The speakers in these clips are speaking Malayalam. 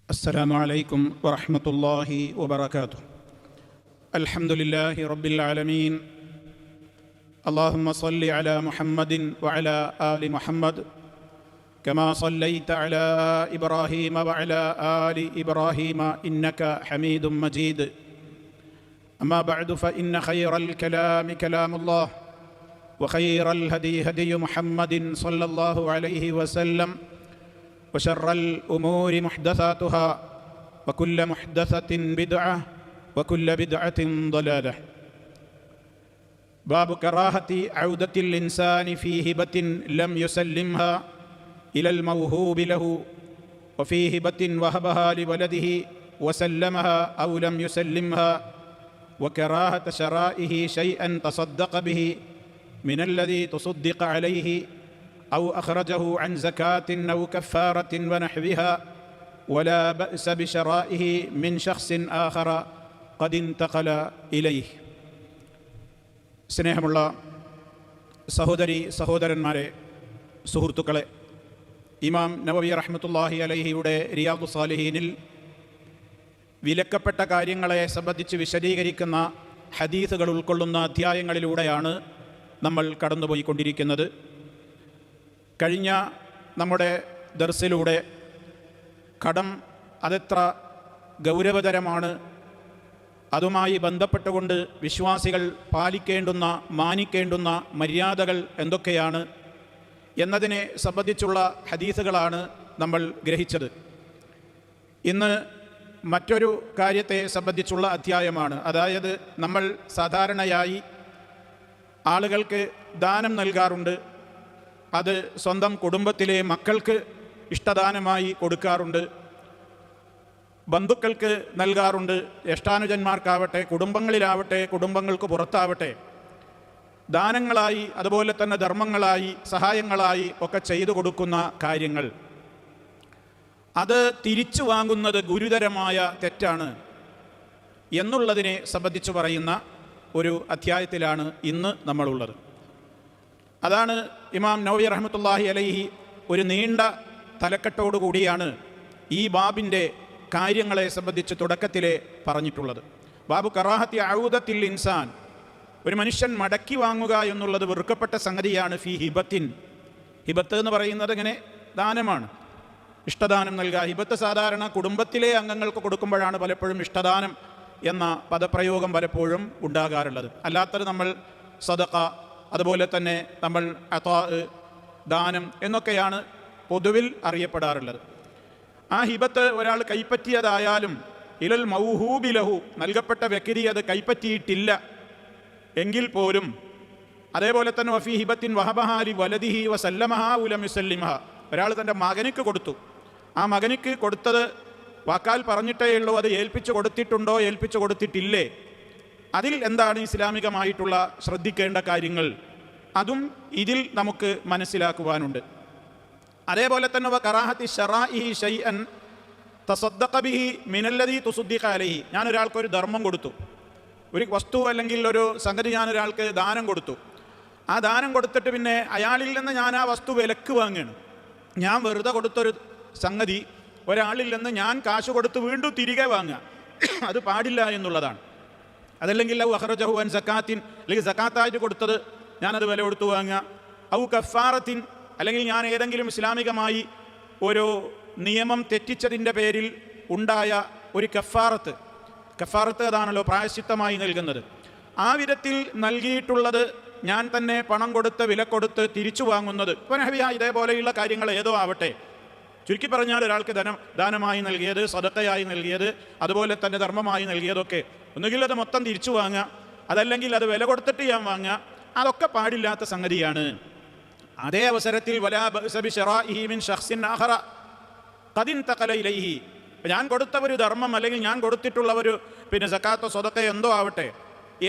السلام عليكم ورحمة الله وبركاته. الحمد لله رب العالمين. اللهم صل على محمد وعلى آل محمد كما صليت على إبراهيم وعلى آل إبراهيم إنك حميد مجيد. أما بعد فإن خير الكلام كلام الله وخير الهدي هدي محمد صلى الله عليه وسلم وشر الأمور محدثاتها وكل محدثة بدعة وكل بدعة ضلالة. باب كراهة عودة الإنسان في هبة لم يسلمها إلى الموهوب له، وفي هبة وهبها لولده وسلمها أو لم يسلمها، وكراهة شرائه شيئا تصدق به من الذي تصدق عليه أو أخرجه عن زكاة أو كفارة ونحوها، ولا بأس بشرائه من شخص آخر قد انتقل إليه. സ്നേഹമുള്ള സഹോദരന്മാരെ, സുഹൃത്തുക്കളെ, ഇമാം നവവി റഹ്മത്തുള്ളാഹി അലൈഹിയുടെ റിയാദു സാലിഹീനിൽ വിലക്കപ്പെട്ട കാര്യങ്ങളെ സംബന്ധിച്ച് വിശദീകരിക്കുന്ന ഹദീസുകൾ ഉൾക്കൊള്ളുന്ന അധ്യായങ്ങളിലൂടെയാണ് നമ്മൾ കടന്നുപോയിക്കൊണ്ടിരിക്കുന്നത്. കഴിഞ്ഞ നമ്മുടെ ദർസിലൂടെ കടം അതെത്ര ഗൗരവതരമാണ്, അതുമായി ബന്ധപ്പെട്ടുകൊണ്ട് വിശ്വാസികൾ പാലിക്കേണ്ടുന്ന മാനിക്കേണ്ടുന്ന മര്യാദകൾ എന്തൊക്കെയാണ് എന്നതിനെ സംബന്ധിച്ചുള്ള ഹദീസുകളാണ് നമ്മൾ ഗ്രഹിച്ചത്. ഇന്ന് മറ്റൊരു കാര്യത്തെ സംബന്ധിച്ചുള്ള അധ്യായമാണ്. അതായത് നമ്മൾ സാധാരണയായി ആളുകൾക്ക് ദാനം നൽകാറുണ്ട്. അത് സ്വന്തം കുടുംബത്തിലെ മക്കൾക്ക് ഇഷ്ടദാനമായി കൊടുക്കാറുണ്ട്, ബന്ധുക്കൾക്ക് നൽകാറുണ്ട്, ജ്യേഷ്ഠാനുജന്മാർക്കാവട്ടെ, കുടുംബങ്ങളിലാവട്ടെ, കുടുംബങ്ങൾക്ക് പുറത്താവട്ടെ, ദാനങ്ങളായി അതുപോലെ തന്നെ ധർമ്മങ്ങളായി സഹായങ്ങളായി ഒക്കെ ചെയ്തു കൊടുക്കുന്ന കാര്യങ്ങൾ, അത് തിരിച്ചു വാങ്ങുന്നത് ഗുരുതരമായ തെറ്റാണ് എന്നുള്ളതിനെ സംബന്ധിച്ച് പറയുന്ന ഒരു അധ്യായത്തിലാണ് ഇന്ന് നമ്മളുള്ളത്. അതാണ് ഇമാം നവവി റഹ്മത്തുള്ളാഹി അലൈഹി ഒരു നീണ്ട തലക്കെട്ടോടുകൂടിയാണ് ഈ ബാബിൻ്റെ കാര്യങ്ങളെ സംബന്ധിച്ച് തുടക്കത്തിലെ പറഞ്ഞിട്ടുള്ളത്. ബാബു കറാഹത്തി ഔദത്തിൽ ഇൻസാൻ, ഒരു മനുഷ്യൻ മടക്കി വാങ്ങുക എന്നുള്ളത് വെറുക്കപ്പെട്ട സംഗതിയാണ്. ഫി ഹിബത്തിൻ, ഹിബത്ത് എന്ന് പറയുന്നത് ഇങ്ങനെ ദാനമാണ്, ഇഷ്ടദാനം നൽകുക. ഹിബത്ത് സാധാരണ കുടുംബത്തിലെ അംഗങ്ങൾക്ക് കൊടുക്കുമ്പോഴാണ് പലപ്പോഴും ഇഷ്ടദാനം എന്ന പദപ്രയോഗം പലപ്പോഴും ഉണ്ടാകാറുള്ളത്. അല്ലാത്തത് നമ്മൾ സദഖ, അതുപോലെ തന്നെ നമ്മൾ അതാ, ദാനം എന്നൊക്കെയാണ് പൊതുവിൽ അറിയപ്പെടാറുള്ളത്. ആ ഹിബത്ത് ഒരാൾ കൈപ്പറ്റിയതായാലും ഇലൽ മൗഹൂബി ലഹു, നൽകപ്പെട്ട വ്യക്തി അത് കൈപ്പറ്റിയിട്ടില്ല എങ്കിൽ പോലും, അതേപോലെ തന്നെ വഫീ ഹിബത്തിൻ വഹബഹാലി വലദിഹി വസല്ലമഹാ ഉലം യുസല്ലിമഹ, ഒരാൾ തൻ്റെ മകനിക്ക് കൊടുത്തു, ആ മകനിക്ക് കൊടുത്തത് വാക്കാൽ പറഞ്ഞിട്ടേ ഉള്ളൂ, അത് ഏൽപ്പിച്ചു കൊടുത്തിട്ടുണ്ടോ ഏൽപ്പിച്ചു കൊടുത്തിട്ടില്ലേ, അതിൽ എന്താണ് ഇസ്ലാമികമായിട്ടുള്ള ശ്രദ്ധിക്കേണ്ട കാര്യങ്ങൾ, അതും ഇതിൽ നമുക്ക് മനസ്സിലാക്കുവാനുണ്ട്. അതേപോലെ തന്നെ കറാഹത്തി ശറാഇഹി ശൈഅൻ തസദ്ദഖ ബിഹി മിനല്ലദീ തുസദ്ദിഖ അലൈഹി, ഞാനൊരാൾക്കൊരു ധർമ്മം കൊടുത്തു, ഒരു വസ്തു അല്ലെങ്കിൽ ഒരു സംഗതി ഞാനൊരാൾക്ക് ദാനം കൊടുത്തു. ആ ദാനം കൊടുത്തിട്ട് പിന്നെ അയാളിൽ നിന്ന് ഞാൻ ആ വസ്തു വിലക്ക് വാങ്ങുകയാണ്. ഞാൻ വെറുതെ കൊടുത്തൊരു സംഗതി ഒരാളിൽ നിന്ന് ഞാൻ കാശ് കൊടുത്ത് വീണ്ടും തിരികെ വാങ്ങുക, അത് പാടില്ല എന്നുള്ളതാണ്. അതല്ലെങ്കിൽ ഔ അഖ്റജഹു അൻ സക്കാത്തിൻ, അല്ലെങ്കിൽ സക്കാത്തായിട്ട് കൊടുത്തത് ഞാനത് വില കൊടുത്തു വാങ്ങുക. ഔ കഫാറത്തിൻ, അല്ലെങ്കിൽ ഞാൻ ഏതെങ്കിലും ഇസ്ലാമികമായി ഒരു നിയമം തെറ്റിച്ചതിൻ്റെ പേരിൽ ഉണ്ടായ ഒരു കഫാറത്ത് അതാണല്ലോ പ്രായശ്ചിത്തമായി നൽകുന്നത്, ആ വിധത്തിൽ നൽകിയിട്ടുള്ളത് ഞാൻ തന്നെ പണം കൊടുത്ത് വില കൊടുത്ത് തിരിച്ചു വാങ്ങുന്നത്, ഇതേപോലെയുള്ള കാര്യങ്ങൾ ഏതോ ആവട്ടെ. ചുരുക്കി പറഞ്ഞാൽ ഒരാൾക്ക് ദാനമായി നൽകിയത്, സദഖയായി നൽകിയത്, അതുപോലെ തന്നെ ധർമ്മമായി നൽകിയതൊക്കെ ഒന്നുകിൽ അത് മൊത്തം തിരിച്ചു വാങ്ങുക, അതല്ലെങ്കിൽ അത് വില കൊടുത്തിട്ട് ഞാൻ വാങ്ങുക, അതൊക്കെ പാടില്ലാത്ത സംഗതിയാണ്. അതേ അവസരത്തിൽ വലാ ബഅസ ബിശറാഇഹി മിൻ ശഖ്സിൻ ആഖറ ഖദ് ഇൻതഖല ഇലൈഹി, ഞാൻ കൊടുത്ത ഒരു ധർമ്മം അല്ലെങ്കിൽ ഞാൻ കൊടുത്തിട്ടുള്ള ഒരു സക്കാത്തോ സദഖയോ എന്തോ ആവട്ടെ,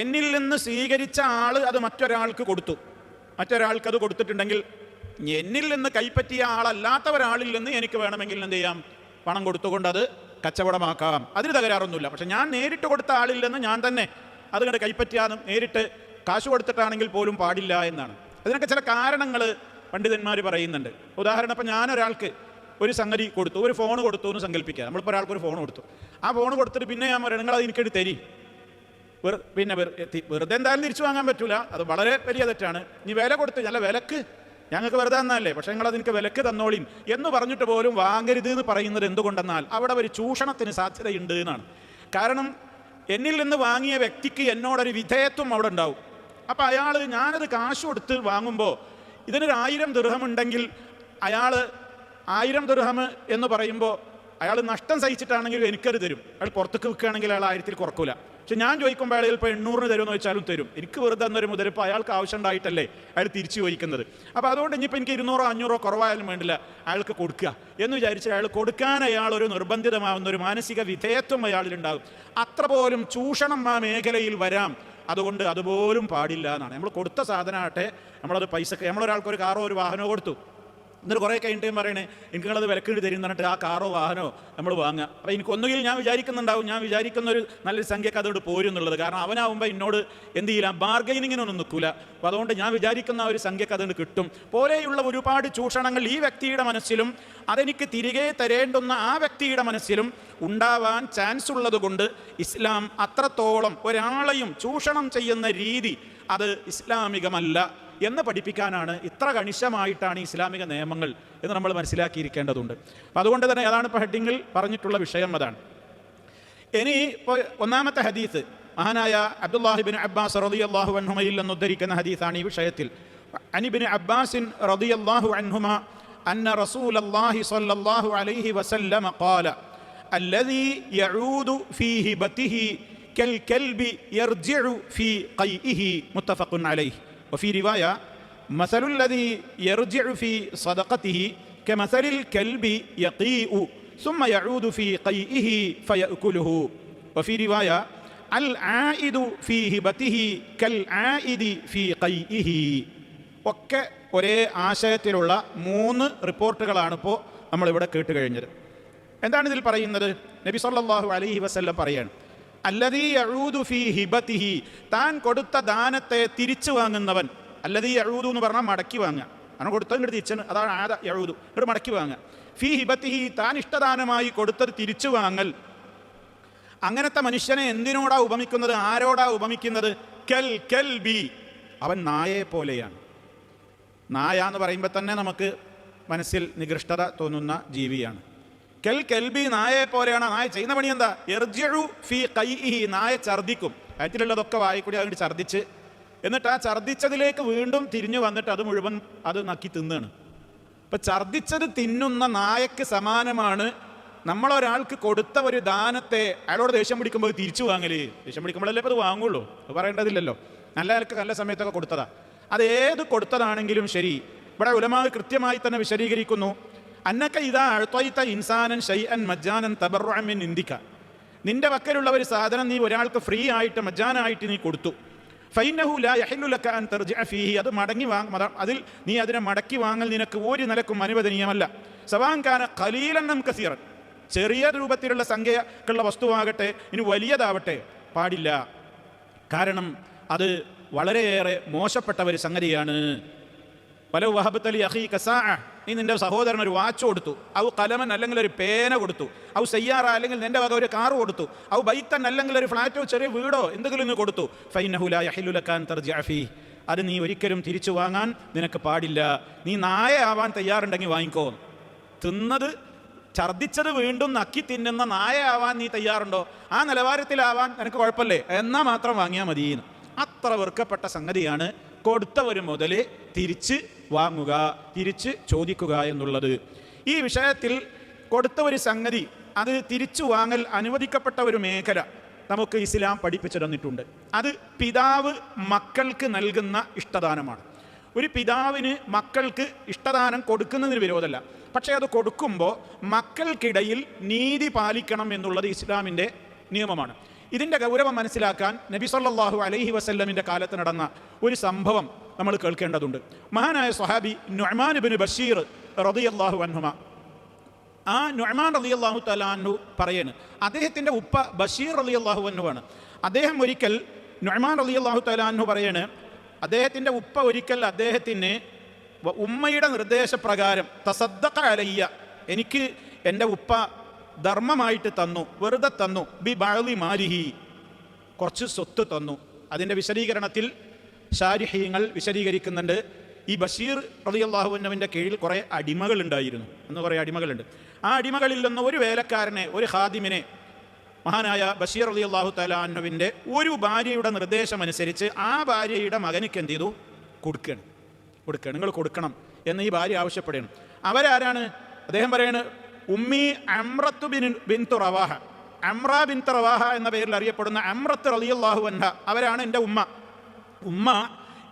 എന്നിൽ നിന്ന് സ്വീകരിച്ച ആൾ അത് മറ്റൊരാൾക്ക് കൊടുത്തു, മറ്റൊരാൾക്ക് അത് കൊടുത്തിട്ടുണ്ടെങ്കിൽ എന്നിൽ നിന്ന് കൈപ്പറ്റിയ ആളല്ലാത്ത ഒരാളിൽ നിന്ന് എനിക്ക് വേണമെങ്കിൽ എന്ത് ചെയ്യാം, പണം കൊടുത്തുകൊണ്ട് അത് കച്ചവടമാക്കാം, അതിന് തകരാറൊന്നുമില്ല. പക്ഷെ ഞാൻ നേരിട്ട് കൊടുത്ത ആളിൽ നിന്ന് ഞാൻ തന്നെ അതുകൊണ്ട് കൈപ്പറ്റിയാലും നേരിട്ട് കാശ് കൊടുത്തിട്ടാണെങ്കിൽ പോലും പാടില്ല എന്നാണ്. അതിനൊക്കെ ചില കാരണങ്ങൾ പണ്ഡിതന്മാർ പറയുന്നുണ്ട്. ഉദാഹരണം, ഇപ്പം ഞാനൊരാൾക്ക് ഒരു സംഗതി കൊടുത്തു, ഒരു ഫോൺ കൊടുത്തു എന്ന് സങ്കല്പിക്കുക. നമ്മളിപ്പോൾ ഒരാൾക്കൊരു ഫോൺ കൊടുത്തു, ആ ഫോൺ കൊടുത്തിട്ട് പിന്നെ ഞാൻ പറയണം നിങ്ങളത് എനിക്കെടുത്ത് തരി. പിന്നെ വെറുതെ എന്തായാലും തിരിച്ചു വാങ്ങാൻ പറ്റൂല, അത് വളരെ വലിയ തെറ്റാണ്. നീ വില കൊടുത്ത് നല്ല വിലക്ക് ഞങ്ങൾക്ക് വെറുതെ തന്നല്ലേ, പക്ഷേ നിങ്ങളത് എനിക്ക് വിലക്ക് തന്നോളിൻ എന്ന് പറഞ്ഞിട്ട് പോലും വാങ്ങരുത് എന്ന് പറയുന്നത് എന്തുകൊണ്ടെന്നാൽ അവിടെ ഒരു ചൂഷണത്തിന് സാധ്യതയുണ്ട് എന്നാണ്. കാരണം എന്നിൽ നിന്ന് വാങ്ങിയ വ്യക്തിക്ക് എന്നോടൊരു വിധേയത്വം അവിടെ ഉണ്ടാവും. അപ്പോൾ അയാൾ ഞാനത് കാശ് കൊടുത്ത് വാങ്ങുമ്പോൾ ഇതിനൊരു 1000 ദിർഹം ഉണ്ടെങ്കിൽ അയാൾ 1000 ദിർഹം എന്ന് പറയുമ്പോൾ അയാൾ നഷ്ടം സഹിച്ചിട്ടാണെങ്കിൽ എനിക്കത് തരും. അയാൾ പുറത്തേക്ക് വിൽക്കുകയാണെങ്കിൽ അയാൾ 1000 കുറക്കൂല. പക്ഷെ ഞാൻ ചോദിക്കുമ്പോൾ അയാൾ ചിലപ്പോൾ 800 തരുമെന്ന് വെച്ചാലും തരും. എനിക്ക് വെറുതെ എന്നൊരു മുതലിപ്പോൾ അയാൾക്ക് ആവശ്യം ഉണ്ടായിട്ടല്ലേ അയാൾ തിരിച്ചു ചോദിക്കുന്നത്. അപ്പോൾ അതുകൊണ്ട് ഇനിയിപ്പോൾ എനിക്ക് 200 500 കുറവായാലും വേണ്ടില്ല, അയാൾക്ക് കൊടുക്കുക എന്ന് വിചാരിച്ച് അയാൾ കൊടുക്കാൻ അയാൾ ഒരു നിർബന്ധിതമാവുന്ന ഒരു മാനസിക വിധേയത്വം അയാളിലുണ്ടാകും. അത്ര പോലും ചൂഷണം ആ മേഖലയിൽ വരാം. അതുകൊണ്ട് അതുപോലും പാടില്ല എന്നാണ്. നമ്മൾ കൊടുത്ത സാധനമാകട്ടെ, നമ്മളത് പൈസക്ക് നമ്മളൊരാൾക്കൊരു കാറോ ഒരു വാഹനമോ കൊടുത്തു, എന്നിട്ട് കുറേ കഴിഞ്ഞിട്ട് പറയണേ എനിക്ക് നിങ്ങളത് വിലക്കിട്ട് തരും എന്നിട്ട് ആ കാറോ വാഹനമോ നമ്മൾ വാങ്ങുക. അപ്പോൾ എനിക്കൊന്നുകിൽ ഞാൻ വിചാരിക്കുന്ന ഒരു നല്ലൊരു സംഖ്യക്ക് അതോട് പോരും എന്നുള്ളത്. കാരണം അവനാവുമ്പോൾ എന്നോട് എന്ത് ചെയ്യില്ല, ബാർഗൈനിങ്ങിനൊന്നും നിൽക്കില്ല. അപ്പോൾ അതുകൊണ്ട് ഞാൻ വിചാരിക്കുന്ന ഒരു സംഖ്യക്ക് അതുകൊണ്ട് കിട്ടും. പോലെയുള്ള ഒരുപാട് ചൂഷണങ്ങൾ ഈ വ്യക്തിയുടെ മനസ്സിലും അതെനിക്ക് തിരികെ തരേണ്ടുന്ന ആ വ്യക്തിയുടെ മനസ്സിലും ഉണ്ടാവാൻ ചാൻസ് ഉള്ളത് കൊണ്ട് ഇസ്ലാം അത്രത്തോളം ഒരാളെയും ചൂഷണം ചെയ്യുന്ന രീതി അത് ഇസ്ലാമികമല്ല എന്ന് പഠിപ്പിക്കാനാണ് ഇത്ര കണിശമായിട്ടാണ് ഇസ്ലാമിക നിയമങ്ങൾ എന്ന് നമ്മൾ മനസ്സിലാക്കിയിരിക്കേണ്ടതുണ്ട്. അപ്പം അതുകൊണ്ട് തന്നെ അതാണ് ഇപ്പോൾ ഹെഡിങ്ങിൽ പറഞ്ഞിട്ടുള്ള വിഷയം. അതാണ് ഇനി ഇപ്പോൾ ഒന്നാമത്തെ ഹദീസ് മഹാനായ അബ്ദുല്ലാഹിബിൻ അബ്ബാസ് റളിയല്ലാഹു അൻഹുമയിൽ നിന്ന് ഉദ്ധരിക്കുന്ന ഹദീസാണ് ഈ വിഷയത്തിൽ. അനിബിൻ അബ്ബാസിൻ റളിയല്ലാഹു അൻഹുമ അന്ന റസൂലല്ലാഹി സ്വല്ലല്ലാഹു അലൈഹി വസല്ലമ ഖാല അല്ലദീ യഊദു ഫീ ഹിബതിഹി കൽകൽബി യർജിഉ ഫീ ഖൈഇഹി മുത്തഫഖുൻ അലൈഹി. وفي رواية مثل الذي يرجع في صدقته كمثل الكلب يقيء ثم يعود في قيئه فيأكله. وفي رواية العائد في هبته كالعائد في قيئه. ഒക്കെ ഒരേ ആശയത്തിലുള്ള 3 റിപ്പോർട്ടുകളാണ് ഇപ്പോൾ നമ്മളിവിടെ കേട്ട് കഴിഞ്ഞത്. എന്താണ് ഇതിൽ പറയുന്നത്? നബി സല്ലല്ലാഹു അലൈഹി വസല്ലം പറയാണ് അല്ലദീ യഊദു ഫീ ഹിബതിഹി, താൻ കൊടുത്ത ദാനത്തെ തിരിച്ചു വാങ്ങുന്നവൻ. അല്ലദീ യഊദു എന്ന് പറഞ്ഞാൽ മടക്കി വാങ്ങുക, അങ്ങനെ കൊടുത്തത് ഇങ്ങോട്ട് തിരിച്ചു, അതാണ് ആദ യഊദു, ഇങ്ങോട്ട് മടക്കി വാങ്ങുക. ഫീ ഹിബതിഹി, താൻ ഇഷ്ടദാനമായി കൊടുത്തത് തിരിച്ചു വാങ്ങൽ. അങ്ങനത്തെ മനുഷ്യനെ എന്തിനോടാ ഉപമിക്കുന്നത്, ആരോടാ ഉപമിക്കുന്നത്? കൽ കൽബി, അവൻ നായയെ പോലെയാണ്. നായ എന്ന് പറയുമ്പോൾ തന്നെ നമുക്ക് മനസ്സിൽ നികൃഷ്ടത തോന്നുന്ന ജീവിയാണ്. കൽ കൽബി, നായയെ പോലെയാണ്. നായ ചെയ്യുന്ന പണി എന്താ? ഇർജിഉ ഫീ ഖൈഇഹി, നായ ഛർദിക്കും. വയറ്റിലുള്ളതൊക്കെ വായിക്കൂടി അതുകൊണ്ട് ഛർദിച്ച്, എന്നിട്ട് ആ ഛർദിച്ചതിലേക്ക് വീണ്ടും തിരിഞ്ഞു വന്നിട്ട് അത് മുഴുവൻ അത് നക്കി തിന്നാണ്. ഇപ്പം ഛർദിച്ചത് തിന്നുന്ന നായക്ക് സമാനമാണ് നമ്മളൊരാൾക്ക് കൊടുത്ത ഒരു ദാനത്തെ അയാളോട് ദേഷ്യം പിടിക്കുമ്പോൾ തിരിച്ചു വാങ്ങല്. ദേഷ്യം പിടിക്കുമ്പോഴല്ലേ ഇപ്പോൾ അത് വാങ്ങുള്ളൂ, അത് പറയേണ്ടതില്ലല്ലോ. നല്ല ആൾക്ക് നല്ല സമയത്തൊക്കെ കൊടുത്തതാ. അത് ഏത് കൊടുത്തതാണെങ്കിലും ശരി, ഇവിടെ ഉലമാ കൃത്യമായി തന്നെ വിശദീകരിക്കുന്നു. അന്നക്ക ഇതാ അഴ്ത്വയ്ത ഇൻസാനൻ ഷൈഅൻ മജ്ജാനൻ തബർറുഅൻ മിൻ ഇന്ദിക, നിന്റെ പക്കലുള്ള ഒരു സാധനം നീ ഒരാൾക്ക് ഫ്രീ ആയിട്ട് മജ്ജാനായിട്ട് നീ കൊടുത്തു. ഫൈനഹു ലാ യഹില്ലു ലക അൻ തർജിഅ ഫീഹി, അത് മടങ്ങി അതിൽ നീ അതിനെ മടക്കി വാങ്ങൽ നിനക്ക് ഒരു നിലക്കും അനുവദനീയമല്ല. സവാൻ കാന ഖലീലൻ അം കസീറൻ, ചെറിയ രൂപത്തിലുള്ള സംഖ്യക്കുള്ള വസ്തുവാകട്ടെ ഇനി വലിയതാവട്ടെ പാടില്ല. കാരണം അത് വളരെയേറെ മോശപ്പെട്ട ഒരു സംഗതിയാണ്. പല വഹബത്തലി അഖീക സാഅ, നീ നിന്റെ സഹോദരൻ ഒരു വാച്ച് കൊടുത്തു, ഔ കലമൻ അല്ലെങ്കിൽ ഒരു പേന കൊടുത്തു, ഔ സയ്യാറ അല്ലെങ്കിൽ നിന്റെ വക ഒരു കാറ് കൊടുത്തു, ഔ ബൈത്തൻ അല്ലെങ്കിൽ ഒരു ഫ്ലാറ്റോ ചെറിയ വീടോ എന്തെങ്കിലും നീ കൊടുത്തു. ഫൈനഹു ലാ യഹില്ലു ലക അൻ തർജിഅ ഫീഹി, അത് നീ ഒരിക്കലും തിരിച്ചു വാങ്ങാൻ നിനക്ക് പാടില്ല. നീ നായ ആവാൻ തയ്യാറുണ്ടെങ്കിൽ വാങ്ങിക്കോ. തിന്നത് ഛർദിച്ചത് വീണ്ടും നക്കി തിന്നുന്ന നായ ആവാൻ നീ തയ്യാറുണ്ടോ? ആ നിലവാരത്തിലാവാൻ നിനക്ക് കുഴപ്പമില്ലേ, എന്നാൽ മാത്രം വാങ്ങിയാൽ മതി. അത്ര വെറുക്കപ്പെട്ട സംഗതിയാണ് കൊടുത്ത ഒരു മുതൽ തിരിച്ച് വാങ്ങുക, തിരിച്ച് ചോദിക്കുക എന്നുള്ളത്. ഈ വിഷയത്തിൽ കൊടുത്ത ഒരു സംഗതി അത് തിരിച്ചു വാങ്ങൽ അനുവദിക്കപ്പെട്ട ഒരു മേഖല നമുക്ക് ഇസ്ലാം പഠിപ്പിച്ചു തന്നിട്ടുണ്ട്. അത് പിതാവ് മക്കൾക്ക് നൽകുന്ന ഇഷ്ടദാനമാണ്. ഒരു പിതാവിന് മക്കൾക്ക് ഇഷ്ടദാനം കൊടുക്കുന്നതിന് വിരോധമല്ല, പക്ഷേ അത് കൊടുക്കുമ്പോൾ മക്കൾക്കിടയിൽ നീതി പാലിക്കണം എന്നുള്ളത് ഇസ്ലാമിൻ്റെ നിയമമാണ്. ഇതിൻ്റെ ഗൗരവം മനസ്സിലാക്കാൻ നബി സല്ലല്ലാഹു അലൈഹി വസല്ലമിൻ്റെ കാലത്ത് നടന്ന ഒരു സംഭവം നമ്മൾ കേൾക്കേണ്ടതുണ്ട്. മഹാനായ സ്വഹാബി നുഅ്മാൻ ഇബ്നു ബഷീർ റളിയല്ലാഹു അൻഹുമ, ആ നുഅ്മാൻ റളിയല്ലാഹു തആല അൻഹു പറയാണ്, അദ്ദേഹത്തിൻ്റെ ഉപ്പ ബഷീർ റളിയല്ലാഹു അൻഹു ആണ്. അദ്ദേഹം ഒരിക്കൽ നുഅ്മാൻ റളിയല്ലാഹു തആല അൻഹു പറയാണ്, അദ്ദേഹത്തിൻ്റെ ഉപ്പ ഒരിക്കൽ അദ്ദേഹത്തിന് ഉമ്മയുടെ നിർദ്ദേശപ്രകാരം തസദ്ദഖ അലയ്യ, എനിക്ക് എൻ്റെ ഉപ്പ ധർമ്മമായിട്ട് തന്നു, വെറുതെ തന്നു, ബി ബഅളി മാലിഹി, കുറച്ച് സ്വത്ത് തന്നു. അതിൻ്റെ വിശദീകരണത്തിൽ ശാരിഹീങ്ങൾ വിശദീകരിക്കുന്നുണ്ട്, ഈ ബഷീർ റളിയല്ലാഹു അൻഹുവിൻ്റെ കീഴിൽ കുറേ അടിമകളുണ്ടായിരുന്നു എന്ന്, കുറേ അടിമകളുണ്ട്. ആ അടിമകളിൽ നിന്ന് ഒരു വേലക്കാരനെ, ഒരു ഖാദിമിനെ മഹാനായ ബഷീർ റളിയല്ലാഹു തആല അൻഹുവിൻ്റെ ഒരു ഭാര്യയുടെ നിർദ്ദേശമനുസരിച്ച് ആ ഭാര്യയുടെ മകനിക്ക് എന്ത് ചെയ്തു? കൊടുക്കണം, നിങ്ങൾ കൊടുക്കണം എന്ന് ഈ ഭാര്യ ആവശ്യപ്പെടുകയാണ്. അവരാരാണ്? അദ്ദേഹം പറയാണ്, ഉമ്മി അംറത്തു ബിൻതു റവാഹ, അംറ ബിൻതു റവാഹ എന്ന പേരിൽ അറിയപ്പെടുന്ന അംറത്ത് റളിയല്ലാഹു അൻഹ, അവരാണ് എൻ്റെ ഉമ്മ. ഉമ്മ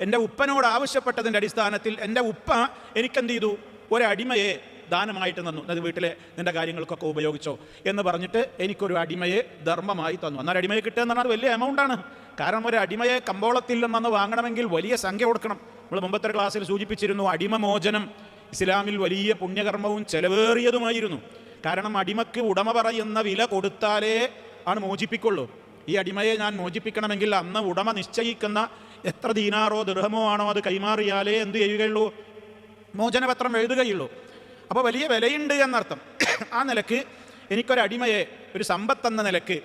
എൻ്റെ ഉപ്പനോട് ആവശ്യപ്പെട്ടതിൻ്റെ അടിസ്ഥാനത്തിൽ എൻ്റെ ഉപ്പ എനിക്കെന്ത് ചെയ്തു? ഒരടിമയെ ദാനമായിട്ട് തന്നു. അത് വീട്ടിലെ നിൻ്റെ കാര്യങ്ങൾക്കൊക്കെ ഉപയോഗിച്ചോ എന്ന് പറഞ്ഞിട്ട് എനിക്കൊരു അടിമയെ ധർമ്മമായി തന്നു. എന്നാൽ അടിമയെ കിട്ടുക എന്ന് പറഞ്ഞാൽ വലിയ എമൗണ്ടാണ്. കാരണം ഒരു അടിമയെ കമ്പോളത്തിൽ നിന്ന് വാങ്ങണമെങ്കിൽ വലിയ സംഖ്യ കൊടുക്കണം. നമ്മൾ മുമ്പത്തെ ക്ലാസ്സിൽ സൂചിപ്പിച്ചിരുന്നു, അടിമമോചനം ഇസ്ലാമിൽ വലിയ പുണ്യകർമ്മവും ചെലവേറിയതുമായിരുന്നു. കാരണം അടിമക്ക് ഉടമ പറയുന്ന വില കൊടുത്താലേ ആണ് മോചിപ്പിക്കുള്ളൂ. ഈ അടിമയെ ഞാൻ മോചിപ്പിക്കണമെങ്കിൽ അന്ന് ഉടമ നിശ്ചയിക്കുന്ന എത്ര ദീനാറോ ദിർഹമോ ആണോ അത് കൈമാറിയാലേ എന്ത് ചെയ്യുകയുള്ളൂ? മോചനപത്രം എഴുതുകയുള്ളൂ. അപ്പോൾ വലിയ വിലയുണ്ട് എന്നർത്ഥം. ആ നിലക്ക് എനിക്കൊരടിമയെ ഒരു സമ്പത്തെന്ന നിലക്ക്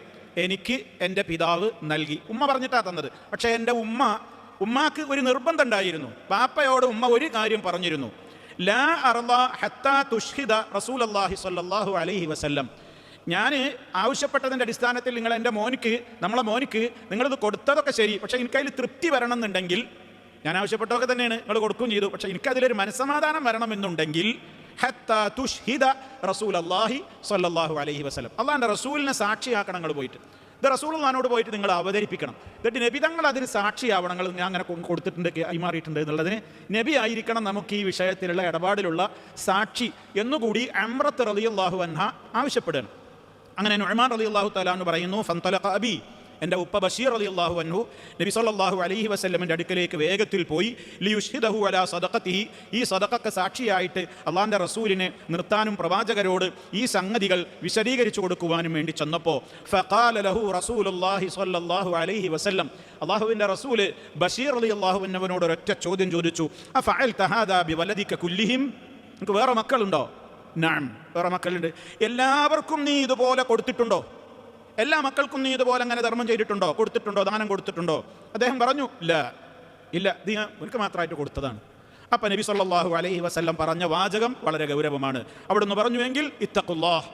എനിക്ക് എൻ്റെ പിതാവ് നൽകി. ഉമ്മ പറഞ്ഞിട്ടാണ് തന്നത്. പക്ഷേ എൻ്റെ ഉമ്മാക്ക് ഒരു നിർബന്ധം ഉണ്ടായിരുന്നു. പാപ്പയോട് ഉമ്മ ഒരു കാര്യം പറഞ്ഞിരുന്നു, ലാ അർള ഹത്താ തുഷ്ഹിദ റസൂലല്ലാഹി സ്വല്ലല്ലാഹു അലൈഹി വസല്ലം. ഞാൻ ആവശ്യപ്പെട്ടതിൻ്റെ അടിസ്ഥാനത്തിൽ നമ്മളെ മോനിക്ക് നിങ്ങളിത് കൊടുത്തതൊക്കെ ശരി, പക്ഷേ എനിക്കതിൽ തൃപ്തി വരണം എന്നുണ്ടെങ്കിൽ, ഞാൻ ആവശ്യപ്പെട്ടതൊക്കെ തന്നെയാണ്, നിങ്ങൾ കൊടുക്കുകയും ചെയ്തു, പക്ഷേ എനിക്കതിലൊരു മനസ്സമാധാനം വരണമെന്നുണ്ടെങ്കിൽ ഹത്താ തുഷ്ഹിദ റസൂലല്ലാഹി സ്വല്ലല്ലാഹു അലൈഹി വസല്ലം, അള്ളാഹിൻ്റെ റസൂലിനെ സാക്ഷിയാക്കണം. നിങ്ങൾ പോയിട്ട് ഇത് റസൂലുള്ളാഹിനോട് പോയിട്ട് നിങ്ങൾ അവതരിപ്പിക്കണം. എന്നിട്ട് നബി തങ്ങൾ അതിന് സാക്ഷിയാവണം. ഞാൻ അങ്ങനെ കൊടുത്തിട്ടുണ്ട്, കൈമാറിയിട്ടുണ്ട് എന്നുള്ളതിന് നബി ആയിരിക്കണം നമുക്ക് ഈ വിഷയത്തിലുള്ള ഇടപാടിലുള്ള സാക്ഷി എന്നുകൂടി അംറത്ത് റളിയല്ലാഹു അൻഹ ആവശ്യപ്പെടുകയാണ്. അങ്ങനെ നുഅ്മാൻ റളിയല്ലാഹു തആല അൻഹു പറയുന്നു, ഫന്തലഖ അബി, എൻ്റെ ഉപ്പ ബഷീർ റളിയല്ലാഹു അൻഹു നബി സല്ലല്ലാഹു അലൈഹി വസല്ലമിൻ്റെ അടുക്കലേക്ക് വേഗത്തിൽ പോയി, ലിയുഷ്ഹിദഹു അലാ സദഖതിഹി, ഈ സദഖക്ക് സാക്ഷിയായിട്ട് അള്ളാഹിൻ്റെ റസൂലിനെ നിർത്താനും പ്രവാചകരോട് ഈ സംഗതികൾ വിശദീകരിച്ചു കൊടുക്കുവാനും വേണ്ടി ചെന്നപ്പോൾ, ഫഖാല ലഹു റസൂലുള്ളാഹി സ്വല്ലല്ലാഹു അലൈഹി വസല്ലം, അള്ളാഹുവിൻ്റെ റസൂല് ബഷീർ റളിയല്ലാഹു അൻഹുവിനോട് ഒരൊറ്റ ചോദ്യം ചോദിച്ചു, അഫഅൽത ഹാദാ ബിവലദിക കുല്ലിഹിം, നിങ്ങൾക്ക് വേറെ മക്കളുണ്ടോ? നഅം, വേറെ മക്കളുണ്ട്. എല്ലാവർക്കും നീ ഇതുപോലെ കൊടുത്തിട്ടുണ്ടോ? എല്ലാ മക്കൾക്കും നീ ഇതുപോലെ അങ്ങനെ ധർമ്മം ചെയ്തിട്ടുണ്ടോ, കൊടുത്തിട്ടുണ്ടോ, ദാനം കൊടുത്തിട്ടുണ്ടോ? അദ്ദേഹം പറഞ്ഞു, ഇല്ല, ഇത് എനിക്ക് മാത്രമായിട്ട് കൊടുത്തതാണ്. അപ്പം നബി സല്ലല്ലാഹു അലൈഹി വസല്ലം പറഞ്ഞ വാചകം വളരെ ഗൗരവമാണ്. അവിടുന്ന് പറഞ്ഞു, എങ്കിൽ ഇത്തഖുല്ലാഹ്,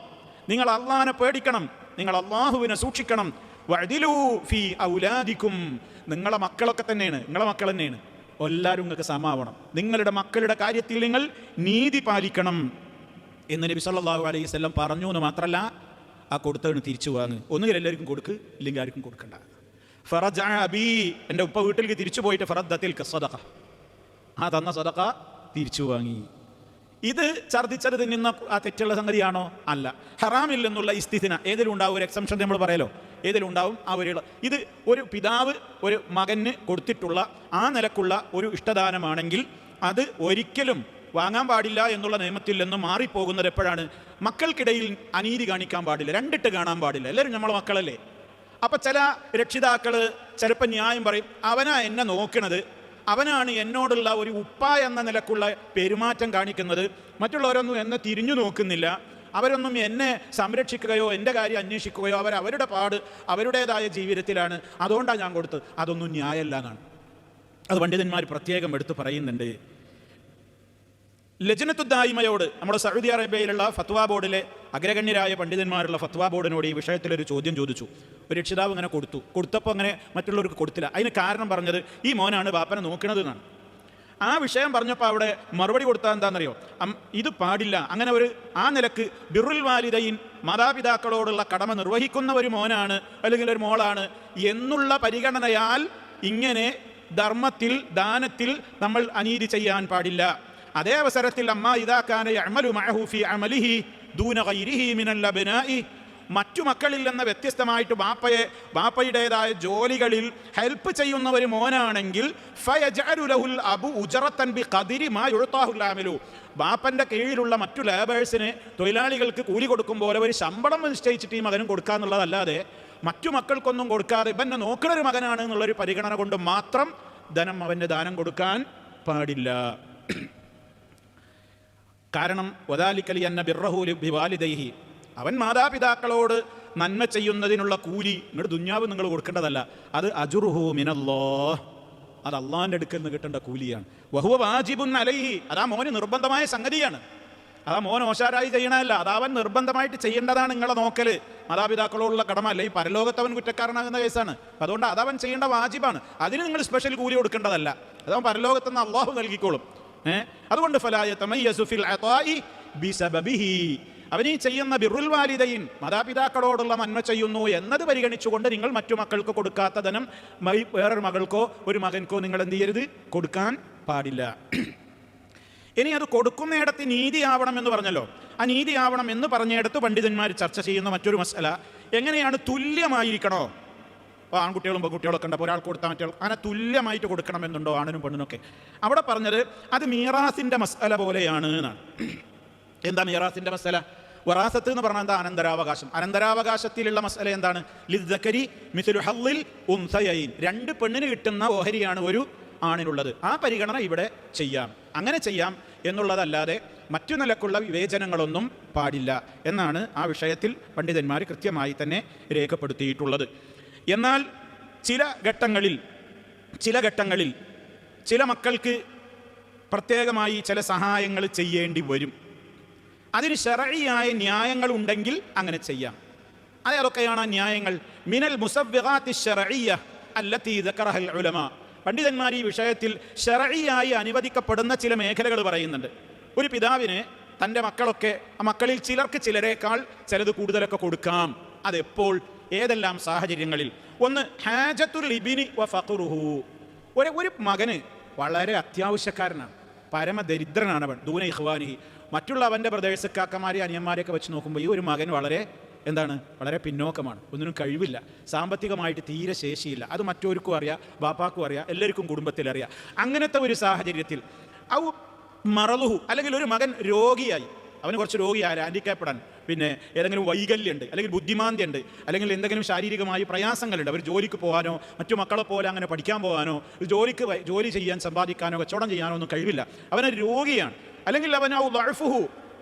നിങ്ങൾ അള്ളാഹിനെ പേടിക്കണം, നിങ്ങൾ അള്ളാഹുവിനെ സൂക്ഷിക്കണം. വഅദിലൂ ഫീ ഔലാദിക്കും, നിങ്ങളെ മക്കളൊക്കെ തന്നെയാണ്, നിങ്ങളെ മക്കൾ തന്നെയാണ്, എല്ലാവരും നിങ്ങൾക്ക് സമാവണം. നിങ്ങളുടെ മക്കളുടെ കാര്യത്തിൽ നിങ്ങൾ നീതി പാലിക്കണം എന്ന് നബി സല്ലല്ലാഹു അലൈഹി വസല്ലം പറഞ്ഞു എന്ന് മാത്രമല്ല, ആ കൊടുത്തതിന് തിരിച്ചു വാങ്ങ്. ഒന്നുകിൽ എല്ലാവർക്കും കൊടുക്ക്, ഇല്ലെങ്കിൽ ആർക്കും കൊടുക്കണ്ട. ഫറജഅ അബീ, എൻ്റെ ഉപ്പ വീട്ടിലേക്ക് തിരിച്ചു പോയിട്ട് ഫറദ്ദ തിൽക സദഖ, ആ തന്ന സദഖ തിരിച്ചു വാങ്ങി. ഇത് ഛർദ്ദിച്ചത് തിന്നുന്ന ആ തെറ്റുള്ള സംഗതിയാണോ? അല്ല. ഹറാമിൽ നിന്നുള്ള ഇസ്തിഥ്ന ഏതിലും ഉണ്ടാവും, ഒരു എക്സംഷൻ നമ്മൾ പറയലോ, ഏതിലും ഉണ്ടാവും ആ ഒരു. ഇത് ഒരു പിതാവ് ഒരു മകന് കൊടുത്തിട്ടുള്ള ആ നിലക്കുള്ള ഒരു ഇഷ്ടദാനമാണെങ്കിൽ അത് ഒരിക്കലും വാങ്ങാൻ പാടില്ല എന്നുള്ള നിയമത്തിൽ നിന്നും മാറിപ്പോകുന്നത് എപ്പോഴാണ്? മക്കൾക്കിടയിൽ അനീതി കാണിക്കാൻ പാടില്ല, രണ്ടിട്ട് കാണാൻ പാടില്ല. എല്ലാവരും നമ്മളെ മക്കളല്ലേ. അപ്പം ചില രക്ഷിതാക്കൾ ചിലപ്പോൾ ന്യായം പറയും, അവനാ എന്നെ നോക്കണത്, അവനാണ് എന്നോടുള്ള ഒരു ഉപ്പ എന്ന നിലക്കുള്ള പെരുമാറ്റം കാണിക്കുന്നത്, മറ്റുള്ളവരൊന്നും എന്നെ തിരിഞ്ഞു നോക്കുന്നില്ല, അവരൊന്നും എന്നെ സംരക്ഷിക്കുകയോ എൻ്റെ കാര്യം അന്വേഷിക്കുകയോ, അവരുടെ പാട് അവരുടേതായ ജീവിതത്തിലാണ്, അതുകൊണ്ടാണ് ഞാൻ കൊടുത്തത്. അതൊന്നും ന്യായമല്ല എന്നാണ്. അത് പണ്ഡിതന്മാർ പ്രത്യേകം എടുത്ത് പറയുന്നുണ്ട്. ലജ്നത്തു ദായിമയോട്, നമ്മുടെ സൗദി അറേബ്യയിലുള്ള ഫത്വാ ബോർഡിലെ അഗ്രഗണ്യരായ പണ്ഡിതന്മാരുള്ള ഫത്വാ ബോർഡിനോട് ഈ വിഷയത്തിലൊരു ചോദ്യം ചോദിച്ചു. ഒരു രക്ഷിതാവ് ഇങ്ങനെ കൊടുത്തപ്പോൾ അങ്ങനെ മറ്റുള്ളവർക്ക് കൊടുത്തില്ല. അതിന് കാരണം പറഞ്ഞത് ഈ മോനാണ് ബാപ്പനെ നോക്കണത് എന്നാണ്. ആ വിഷയം പറഞ്ഞപ്പോൾ അവിടെ മറുപടി കൊടുത്താൽ എന്താണെന്നറിയോ? ഇത് പാടില്ല, അങ്ങനെ ആ നിലക്ക് ബിറുൽ വാലിദൈൻ, മാതാപിതാക്കളോടുള്ള കടമ നിർവഹിക്കുന്ന ഒരു മോനാണ് അല്ലെങ്കിൽ ഒരു മോളാണ് എന്നുള്ള പരിഗണനയാൽ ഇങ്ങനെ ധർമ്മത്തിൽ, ദാനത്തിൽ നമ്മൾ അനീതി ചെയ്യാൻ പാടില്ല. അതേ അവസരത്തിൽ അമ്മാ ഇദാ കാന യഅമലു മഅഹു ഫീ അമലിഹി ദൂന ഗൈരിഹി മിനൽ അബ്നാഇ, മറ്റു മക്കളിൽ നിന്ന് വ്യത്യസ്തമായിട്ട് ബാപ്പയുടേതായ ജോലികളിൽ ഹെൽപ്പ് ചെയ്യുന്ന ഒരു മോനാണെങ്കിൽ ഫയജഅലു ലഹുൽ അബു ഉജറത്തൻ ബിഖദരി മാ യുഅതാഹുൽ ആമിലു, ബാപ്പൻ്റെ കീഴിലുള്ള മറ്റു ലേബേഴ്സിന്, തൊഴിലാളികൾക്ക് കൂലി കൊടുക്കും പോലെ ഒരു ശമ്പളം നിശ്ചയിച്ചിട്ട് ഈ മകനും കൊടുക്കാന്നുള്ളതല്ലാതെ മറ്റു മക്കൾക്കൊന്നും കൊടുക്കാതെ ഇവനെ നോക്കണൊരു മകനാണ് എന്നുള്ളൊരു പരിഗണന കൊണ്ട് മാത്രം അവൻ്റെ ദാനം കൊടുക്കാൻ പാടില്ല. കാരണം വദാലിക ലിഅന്ന ബിർറഹു ബിവാലിദൈഹി, അവൻ മാതാപിതാക്കളോട് നന്മ ചെയ്യുന്നതിനുള്ള കൂലി നിങ്ങളുടെ ദുന്യാവ് നിങ്ങൾ കൊടുക്കേണ്ടതല്ല, അത് അജുറുഹു മിനല്ലാഹ്, അത് അള്ളാഹിൻ്റെ അടുക്കൽ നിന്ന് കിട്ടേണ്ട കൂലിയാണ്. വഹുവ വാജിബുൻ അലൈഹി, അതാ മോന് നിർബന്ധമായ സംഗതിയാണ്. അതാ മോൻ ഓശാരായി ചെയ്യണമല്ല, അതവൻ നിർബന്ധമായിട്ട് ചെയ്യേണ്ടതാണ്. നിങ്ങളെ നോക്കല് മാതാപിതാക്കളോടുള്ള കടമ അല്ല, ഈ പരലോകത്തവൻ കുറ്റക്കാരനാകുന്ന കേസാണ്. അതുകൊണ്ട് അതവൻ ചെയ്യേണ്ട വാജിബാണ്. അതിന് നിങ്ങൾ സ്പെഷ്യൽ കൂലി കൊടുക്കേണ്ടതല്ല, അതവൻ പരലോകത്തുനിന്ന് അള്ളാഹു നൽകിക്കോളും. അതുകൊണ്ട് ഫലാ യതമയ്യസു ഫിൽ അതാഇ ബിസബബിഹി, അവനീ ചെയ്യുന്ന ബിറുൽ വാലിദൈൻ, മാതാപിതാക്കളോടുള്ള നന്മ ചെയ്യുന്നു എന്നത് പരിഗണിച്ചുകൊണ്ട് നിങ്ങൾ മറ്റു മക്കൾക്ക് കൊടുക്കാത്ത ധനം വേറൊരു മകൾക്കോ ഒരു മകൻക്കോ നിങ്ങൾ എന്ത് ചെയ്യരുത്, കൊടുക്കാൻ പാടില്ല. ഇനി അത് കൊടുക്കുന്നിടത്ത് നീതിയാവണം എന്ന് പറഞ്ഞല്ലോ, ആ നീതിയാവണം എന്ന് പറഞ്ഞിടത്ത് പണ്ഡിതന്മാർ ചർച്ച ചെയ്യുന്ന മറ്റൊരു മസല, എങ്ങനെയാണ് തുല്യമായിരിക്കണോ? അപ്പോൾ ആൺകുട്ടികളും പെൺകുട്ടികളൊക്കെ ഉണ്ട്, അപ്പോൾ ഒരാൾക്ക് കൊടുത്താൽ മറ്റേ അങ്ങനെ തുല്യമായിട്ട് കൊടുക്കണമെന്നുണ്ടോ ആണിനും പെണ്ണിനൊക്കെ? അവിടെ പറഞ്ഞത് അത് മീറാസിൻ്റെ മസല പോലെയാണ് എന്നാണ്. എന്താ മീറാസിൻ്റെ മസല? വറാസത്ത് എന്ന് പറഞ്ഞാൽ എന്താ? അനന്തരാവകാശം. അനന്തരാവകാശത്തിലുള്ള മസല എന്താണ്? ലിദ്ദക്കരി മിസ്ലു ഹള്ളിൽ ഉൻസയൈൻ, രണ്ട് പെണ്ണിന് കിട്ടുന്ന ഓഹരിയാണ് ഒരു ആണിനുള്ളത്. ആ പരിഗണന ഇവിടെ ചെയ്യാം, അങ്ങനെ ചെയ്യാം എന്നുള്ളതല്ലാതെ മറ്റു നിലക്കുള്ള വിവേചനങ്ങളൊന്നും പാടില്ല എന്നാണ് ആ വിഷയത്തിൽ പണ്ഡിതന്മാർ കൃത്യമായി തന്നെ രേഖപ്പെടുത്തിയിട്ടുള്ളത്. എന്നാൽ ചില ഘട്ടങ്ങളിൽ ചില മക്കൾക്ക് പ്രത്യേകമായി ചില സഹായങ്ങൾ ചെയ്യേണ്ടി വരും. അതിന് ശർഈയായ ന്യായങ്ങൾ ഉണ്ടെങ്കിൽ അങ്ങനെ ചെയ്യാം. അതൊക്കെയാണ് ആ ന്യായങ്ങൾ. മിനൽ മുസവ്വിഗാത്തി ശർഈയ്യ അല്ലത്തി ദക്കറഹൽ ഉലമാ, പണ്ഡിതന്മാർ ഈ വിഷയത്തിൽ ശർഈയായി അനുവദിക്കപ്പെടുന്ന ചില മേഖലകൾ പറയുന്നുണ്ട്. ഒരു പിതാവിന് തൻ്റെ മക്കളിൽ ചിലർക്ക് ചിലരേക്കാൾ ചിലത് കൂടുതലൊക്കെ കൊടുക്കാം. അതെപ്പോൾ, ഏതെല്ലാം സാഹചര്യങ്ങളിൽ? ഒന്ന്, ഹാജത്തുൽ ഇബ്നി വ ഫഖറുഹു, ഒരു മകന് വളരെ അത്യാവശ്യക്കാരനാണ്, പരമദരിദ്രനാണ് അവൻ, ദൂന ഇഖ്വാനിഹി, മറ്റുള്ള അവൻ്റെ പ്രദേശക്കാക്കന്മാരെ അനിയന്മാരെയൊക്കെ വെച്ച് നോക്കുമ്പോൾ ഈ ഒരു മകൻ വളരെ പിന്നോക്കമാണ്, ഒന്നിനും കഴിവില്ല, സാമ്പത്തികമായിട്ട് തീരെ ശേഷിയില്ല. അത് മറ്റോർക്കും അറിയാം, ബാപ്പാക്കും അറിയാം, എല്ലാവർക്കും കുടുംബത്തിലറിയാം. അങ്ങനത്തെ ഒരു സാഹചര്യത്തിൽ ഔ മറലുഹു, അല്ലെങ്കിൽ ഒരു മകൻ രോഗിയായി, അവന് കുറച്ച് രോഗിയായ ഹാൻഡിക്കാപ്പഡാണ്, പിന്നെ ഏതെങ്കിലും വൈകല്യമുണ്ട്, അല്ലെങ്കിൽ ബുദ്ധിമാന്ദ്യമുണ്ട്, അല്ലെങ്കിൽ എന്തെങ്കിലും ശാരീരികമായി പ്രയാസങ്ങളുണ്ട്, അവർ ജോലിക്ക് പോകാനോ മറ്റു മക്കളെ പോലെ അങ്ങനെ പഠിക്കാൻ പോകാനോ ജോലി ചെയ്യാൻ സമ്പാദിക്കാനോ കച്ചവടം ചെയ്യാനോ ഒന്നും കഴിവില്ല, അവനൊരു രോഗിയാണ്. അല്ലെങ്കിൽ അവൻ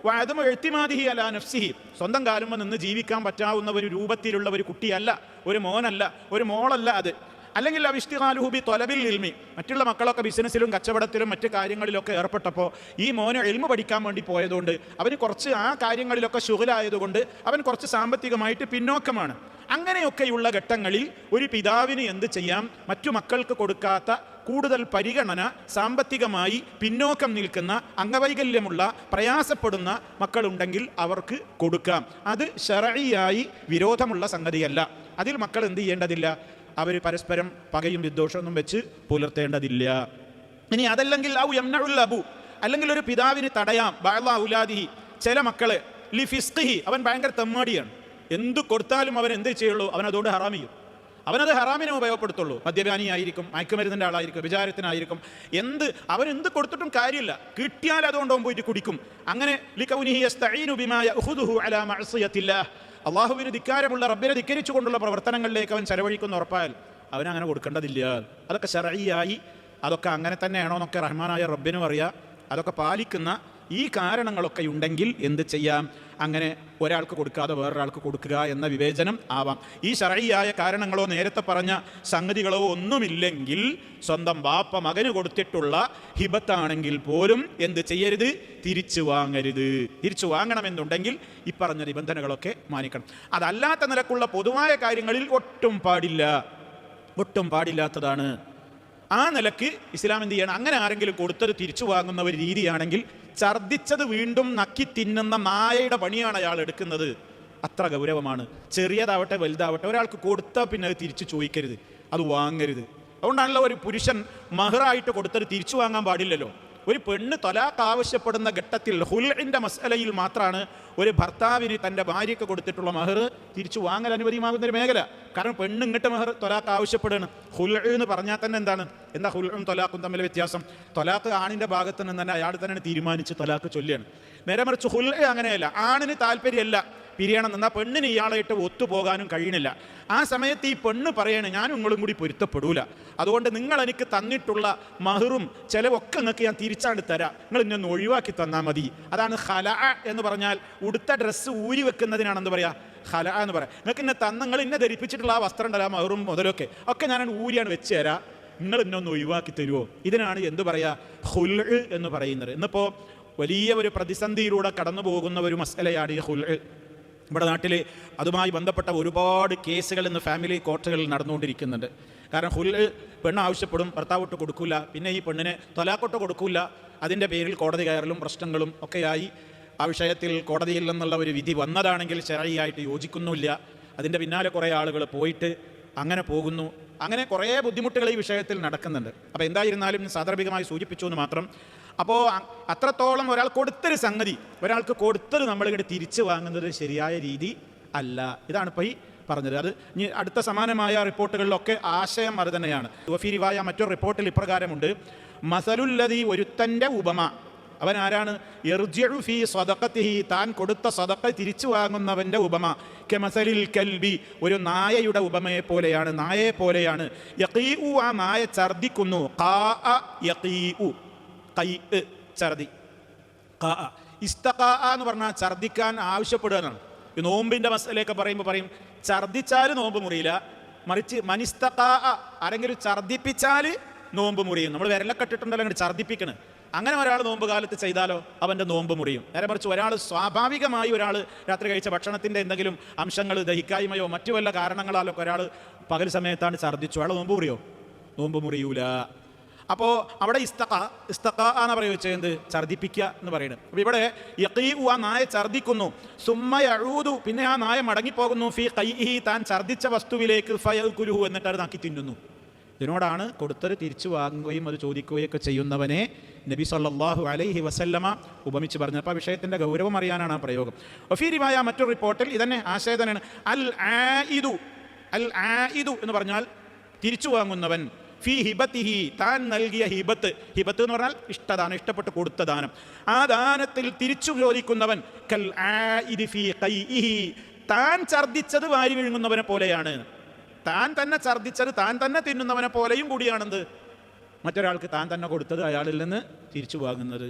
അലാ നഫ്സിഹി, സ്വന്തം കാലുമ്പോൾ നിന്ന് ജീവിക്കാൻ പറ്റാവുന്ന ഒരു രൂപത്തിലുള്ള ഒരു കുട്ടിയല്ല, ഒരു മോനല്ല, ഒരു മോളല്ല അത്. അല്ലെങ്കിൽ അവിഷ്തിഖാലുഹു ബി ത്വലബിൽ ഇൽമി, മറ്റുള്ള മക്കളൊക്കെ ബിസിനസ്സിലും കച്ചവടത്തിലും മറ്റു കാര്യങ്ങളിലൊക്കെ ഏർപ്പെട്ടപ്പോൾ ഈ മോന് ഇൽമ പഠിക്കാൻ വേണ്ടി പോയതുകൊണ്ട് അവന് കുറച്ച് ആ കാര്യങ്ങളിലൊക്കെ ശുഗലായതുകൊണ്ട് അവൻ കുറച്ച് സാമ്പത്തികമായിട്ട് പിന്നോക്കമാണ്. അങ്ങനെയൊക്കെയുള്ള ഘട്ടങ്ങളിൽ ഒരു പിതാവിന് എന്ത് ചെയ്യാം? മറ്റു മക്കൾക്ക് കൊടുക്കാത്ത കൂടുതൽ പരിഗണന സാമ്പത്തികമായി പിന്നോക്കം നിൽക്കുന്ന, അംഗവൈകല്യമുള്ള, പ്രയാസപ്പെടുന്ന മക്കളുണ്ടെങ്കിൽ അവർക്ക് കൊടുക്കാം. അത് ശർഈയായി വിരോധമുള്ള സംഗതിയല്ല. അതിൽ മക്കൾ എന്ത് ചെയ്യേണ്ടതില്ല? അവർ പരസ്പരം പകയും വിദ്വേഷമൊന്നും വെച്ച് പുലർത്തേണ്ടതില്ല. ഇനി അതല്ലെങ്കിൽ ഔ യംനഉൽ അബു, അല്ലെങ്കിൽ ഒരു പിതാവിന് തടയാം ബഅദ ഔലാദിഹി, ചില മക്കളെ ലിഫിസ്ഖിഹി, അവൻ ഭയങ്കര തെമ്മാടിയാണ്, എന്തു കൊടുത്താലും അവൻ എന്ത് ചെയ്യുള്ളൂ? അവനതുകൊണ്ട് ഹറാം ചെയ്യും, അവനത് ഹറാമിനെ ഉപയോഗപ്പെടുത്തുള്ളൂ. മദ്യപാനിയായിരിക്കും, മയക്കുമരുന്നിൻ്റെ ആളായിരിക്കും, വിചാരത്തിനായിരിക്കും, അവനെന്ത് കൊടുത്തിട്ടും കാര്യമില്ല, കിട്ടിയാൽ അതുകൊണ്ട് അവൻ പോയിട്ട് കുടിക്കും. അങ്ങനെ ലികൗനിഹി യസ്തഈനു ബിമാ യഅഖുദുഹു അലാ മഅസിയത്തില്ലാഹ്, അള്ളാഹുവിന് ധിക്കാരമുള്ള, റബ്ബിനെ ധിക്കരിച്ചുകൊണ്ടുള്ള പ്രവർത്തനങ്ങളിലേക്ക് അവൻ ചെലവഴിക്കുന്ന ഉറപ്പായാൽ അവനങ്ങനെ കൊടുക്കേണ്ടതില്ല. അതൊക്കെ ശർഈയായി, അതൊക്കെ അങ്ങനെ തന്നെയാണോ എന്നൊക്കെ റഹ്മാനായ റബ്ബിനും അറിയാം. അതൊക്കെ പാലിക്കുന്ന ഈ കാരണങ്ങളൊക്കെ ഉണ്ടെങ്കിൽ എന്ത് ചെയ്യാം? അങ്ങനെ ഒരാൾക്ക് കൊടുക്കാതെ വേറൊരാൾക്ക് കൊടുക്കുക എന്ന വിവേചനം ആവാം. ഈ ശർഈയായ കാരണങ്ങളോ നേരത്തെ പറഞ്ഞ സംഗതികളോ ഒന്നുമില്ലെങ്കിൽ സ്വന്തം ബാപ്പ മകന് കൊടുത്തിട്ടുള്ള ഹിബത്താണെങ്കിൽ പോലും എന്ത് ചെയ്യരുത്? തിരിച്ചു വാങ്ങരുത്. തിരിച്ചു വാങ്ങണമെന്നുണ്ടെങ്കിൽ ഈ പറഞ്ഞ നിബന്ധനകളൊക്കെ മാനിക്കണം. അതല്ലാത്ത നിലക്കുള്ള പൊതുവായ കാര്യങ്ങളിൽ ഒട്ടും പാടില്ലാത്തതാണ്. ആ നിലക്ക് ഇസ്ലാം എന്ത് ചെയ്യണം? അങ്ങനെ ആരെങ്കിലും കൊടുത്തത് തിരിച്ചു വാങ്ങുന്ന ഒരു രീതിയാണെങ്കിൽ ഛർദ്ദിച്ചത് വീണ്ടും നക്കി തിന്നുന്ന നായയുടെ പണിയാണ് അയാൾ എടുക്കുന്നത്. അത്ര ഗൗരവമാണ്. ചെറിയതാവട്ടെ വലുതാവട്ടെ, ഒരാൾക്ക് കൊടുത്താൽ പിന്നെ അത് തിരിച്ചു ചോദിക്കരുത്, അത് വാങ്ങരുത്. അതുകൊണ്ടാണല്ലോ ഒരു പുരുഷൻ മഹറായിട്ട് കൊടുത്തത് തിരിച്ചു വാങ്ങാൻ പാടില്ലല്ലോ. ഒരു പെണ്ണ് ത്വലാഖ് ആവശ്യപ്പെടുന്ന ഘട്ടത്തിൽ ഹുൽഇന്റെ മസ്അലയിൽ മാത്രമാണ് ഒരു ഭർത്താവിന് തൻ്റെ ഭാര്യയ്ക്ക് കൊടുത്തിട്ടുള്ള മഹർ തിരിച്ചു വാങ്ങൽ അനുവദിയുമാകുന്നൊരു മേഖല. കാരണം പെണ്ണ് ഇങ്ങോട്ട് മഹർ ത്വലാഖ് ആവശ്യപ്പെടുകയാണ്. ഹുൽ എന്ന് പറഞ്ഞാൽ തന്നെ എന്താ ഹുൽഉം ത്വലാഖും തമ്മിൽ വ്യത്യാസം? ത്വലാഖ് ആണിൻ്റെ ഭാഗത്ത് നിന്ന് തന്നെ അയാൾ തന്നെ തീരുമാനിച്ച് ത്വലാഖ് ചൊല്ലുകയാണ്. നേരെ മറിച്ച് ഹുൽ അങ്ങനെയല്ല, ആണിന് താല്പര്യമല്ല, പിരിയണം എന്നാൽ പെണ്ണിന് ഇയാളായിട്ട് ഒത്തുപോകാനും കഴിയണില്ല. ആ സമയത്ത് ഈ പെണ്ണ് പറയാണ്, ഞാനും നിങ്ങളും കൂടി പൊരുത്തപ്പെടൂല, അതുകൊണ്ട് നിങ്ങൾ എനിക്ക് തന്നിട്ടുള്ള മഹറും ചിലവൊക്കെ നിങ്ങൾക്ക് ഞാൻ തിരിച്ചാണ്ട് തരാം, നിങ്ങൾ ഇന്നെ ഒന്ന് ഒഴിവാക്കി തന്നാൽ മതി. അതാണ് ഖലഅ എന്ന് പറഞ്ഞാൽ ഉടുത്ത ഡ്രസ്സ് ഊരി വെക്കുന്നതിനാണെന്ന് പറയാ ഖലഅ എന്ന് പറയാം. നിങ്ങൾക്ക് ഇന്നെ നിങ്ങൾ ഇന്നെ ധരിപ്പിച്ചിട്ടുള്ള ആ വസ്ത്രം ഉണ്ടല്ലോ, മഹറും മുതലൊക്കെ ഞാൻ ഊരിയാണ് വെച്ച് തരാം, നിങ്ങൾ ഇന്നെ ഒന്ന് ഒഴിവാക്കി തരുമോ? ഇതിനാണ് എന്ത് പറയാ ഖുൽഉ എന്ന് പറയുന്നത്. ഇന്നിപ്പോൾ വലിയ ഒരു പ്രതിസന്ധിയിലൂടെ കടന്നു പോകുന്ന ഒരു മസലയാണ് ഈ ഖുൽഉ. നമ്മുടെ നാട്ടിൽ അതുമായി ബന്ധപ്പെട്ട ഒരുപാട് കേസുകൾ ഇന്ന് ഫാമിലി കോർട്ടുകളിൽ നടന്നുകൊണ്ടിരിക്കുന്നുണ്ട്. കാരണം ഖുൽഉ പെണ്ണ് ആവശ്യപ്പെടും, ഭർത്താവൊട്ട് കൊടുക്കില്ല, പിന്നെ ഈ പെണ്ണിന് തൊലാക്കൊട്ട് കൊടുക്കില്ല, അതിൻ്റെ പേരിൽ കോടതി കയറലും പ്രശ്നങ്ങളും ഒക്കെയായി ആ വിഷയത്തിൽ കോടതിയിൽ നിന്നുള്ള ഒരു വിധി വന്നതാണെങ്കിൽ ശരഈയായിട്ട് യോജിക്കുന്നില്ല. അതിൻ്റെ പിന്നാലെ കുറേ ആളുകൾ പോയിട്ട് അങ്ങനെ പോകുന്നു. അങ്ങനെ കുറേ ബുദ്ധിമുട്ടുകൾ ഈ വിഷയത്തിൽ നടക്കുന്നുണ്ട്. അപ്പോൾ എന്തായിരുന്നാലും സാന്ദർഭികമായി സൂചിപ്പിച്ചു എന്ന് മാത്രം. അപ്പോൾ അത്രത്തോളം ഒരാൾ കൊടുത്തൊരു സംഗതി ഒരാൾക്ക് കൊടുത്തത് നമ്മളിങ്ങോട്ട് തിരിച്ചു വാങ്ങുന്നത് ശരിയായ രീതി അല്ല. ഇതാണ് ഇപ്പോൾ ഈ പറഞ്ഞത്. അത് ഇനി അടുത്ത സമാനമായ റിപ്പോർട്ടുകളിലൊക്കെ ആശയം അത് തന്നെയാണ്. വഫീരിവായ മറ്റൊരു റിപ്പോർട്ടിൽ ഇപ്രകാരമുണ്ട്, മസലുല്ലദി ഒരുത്തൻ്റെ ഉപമ, അവൻ ആരാണ്? യർജിഉ ഫീ സദഖതിഹി, താൻ കൊടുത്ത സദഖ തിരിച്ചു വാങ്ങുന്നവൻ്റെ ഉപമ, കമസലിൽ കൽബി, ഒരു നായയുടെ ഉപമയെ പോലെയാണ്, നായയെ പോലെയാണ്. യഖീഉ, ആ നായ ഛർദിക്കുന്നു. ഖാഅ യഖീഉ, ഖൈ ഛർദി. ഖാഅ ഇസ്തഖാ എന്ന് പറഞ്ഞാൽ ഛർദിക്കാൻ ആവശ്യപ്പെടുക എന്നാണ്. ഈ നോമ്പിൻ്റെ മസലയൊക്കെ പറയുമ്പോൾ പറയും ഛർദിച്ചാൽ നോമ്പ് മുറിയില്ല, മറിച്ച് മനിസ്തഖാ, ആരെങ്കിലും ഛർദിപ്പിച്ചാൽ നോമ്പ് മുറിയും. നമ്മൾ വിരലൊക്കെ ഇട്ടിട്ടുണ്ടല്ലോ അങ്ങോട്ട് ഛർദിപ്പിക്കണേ, അങ്ങനെ ഒരാൾ നോമ്പ് കാലത്ത് ചെയ്താലോ അവൻ്റെ നോമ്പ് മുറിയും. നേരെ മറിച്ച് ഒരാൾ സ്വാഭാവികമായി ഒരാൾ രാത്രി കഴിച്ച ഭക്ഷണത്തിൻ്റെ എന്തെങ്കിലും അംശങ്ങൾ ദഹിക്കായ്മയോ മറ്റു വല്ല കാരണങ്ങളാലോ ഒരാൾ പകൽ സമയത്താണ് ഛർദ്ദിച്ചു, അയാൾ നോമ്പ് മുറിയോ? നോമ്പ് മുറിയൂല. അപ്പോൾ അവിടെ ഇസ്തഖ എന്ന് പറയുക എന്ത്? ഛർദ്ദിപ്പിക്കുക എന്ന് പറയുന്നത്. അപ്പോൾ ഇവിടെ യഖീഉ, ആ നായ ഛർദ്ദിക്കുന്നു. സുമ്മ യഊദു, പിന്നെ ആ നായ മടങ്ങിപ്പോകുന്നു. ഫീ ഖൈഇഹി, താൻ ഛർദ്ദിച്ച വസ്തുവിലേക്ക് ഫയകുലുഹു, എന്നിട്ട് അത് നാക്കി തിന്നുന്നു. ഇതിനോടാണ് കൊടുത്തത് തിരിച്ചു വാങ്ങുകയും അത് ചോദിക്കുകയൊക്കെ ചെയ്യുന്നവനെ നബി സല്ലല്ലാഹു അലൈഹി വസല്ലമ ഉപമിച്ച് പറഞ്ഞത്. അപ്പോൾ ആ വിഷയത്തിൻ്റെ ഗൗരവം അറിയാനാണ് ആ പ്രയോഗം. വഫീരിവായ മറ്റൊരു റിപ്പോർട്ടിൽ ഇതന്നെ ആശയം തന്നെയാണ്. അൽ ആയിദു എന്ന് പറഞ്ഞാൽ തിരിച്ചു വാങ്ങുന്നവൻ. ഫീ ഹിബത്തിഹി, താൻ നൽകിയ ഹിബത്ത് എന്ന് പറഞ്ഞാൽ ഇഷ്ടദാനം, ഇഷ്ടപ്പെട്ട് കൊടുത്ത ദാനം, ആ ദാനത്തിൽ തിരിച്ചു ചോദിക്കുന്നവൻ. കൽ ആയിദി ഫീ ഖൈഇഹി, താൻ ഛർദ്ദിച്ചത് വാരി വിഴുങ്ങുന്നവനെ പോലെയാണ്. താൻ തന്നെ ഛർദ്ദിച്ചത് താൻ തന്നെ തിന്നുന്നവനെ പോലെയും കൂടിയാണെന്ത്? മറ്റൊരാൾക്ക് താൻ തന്നെ കൊടുത്തത് അയാളിൽ നിന്ന് തിരിച്ചു വാങ്ങുന്നത്.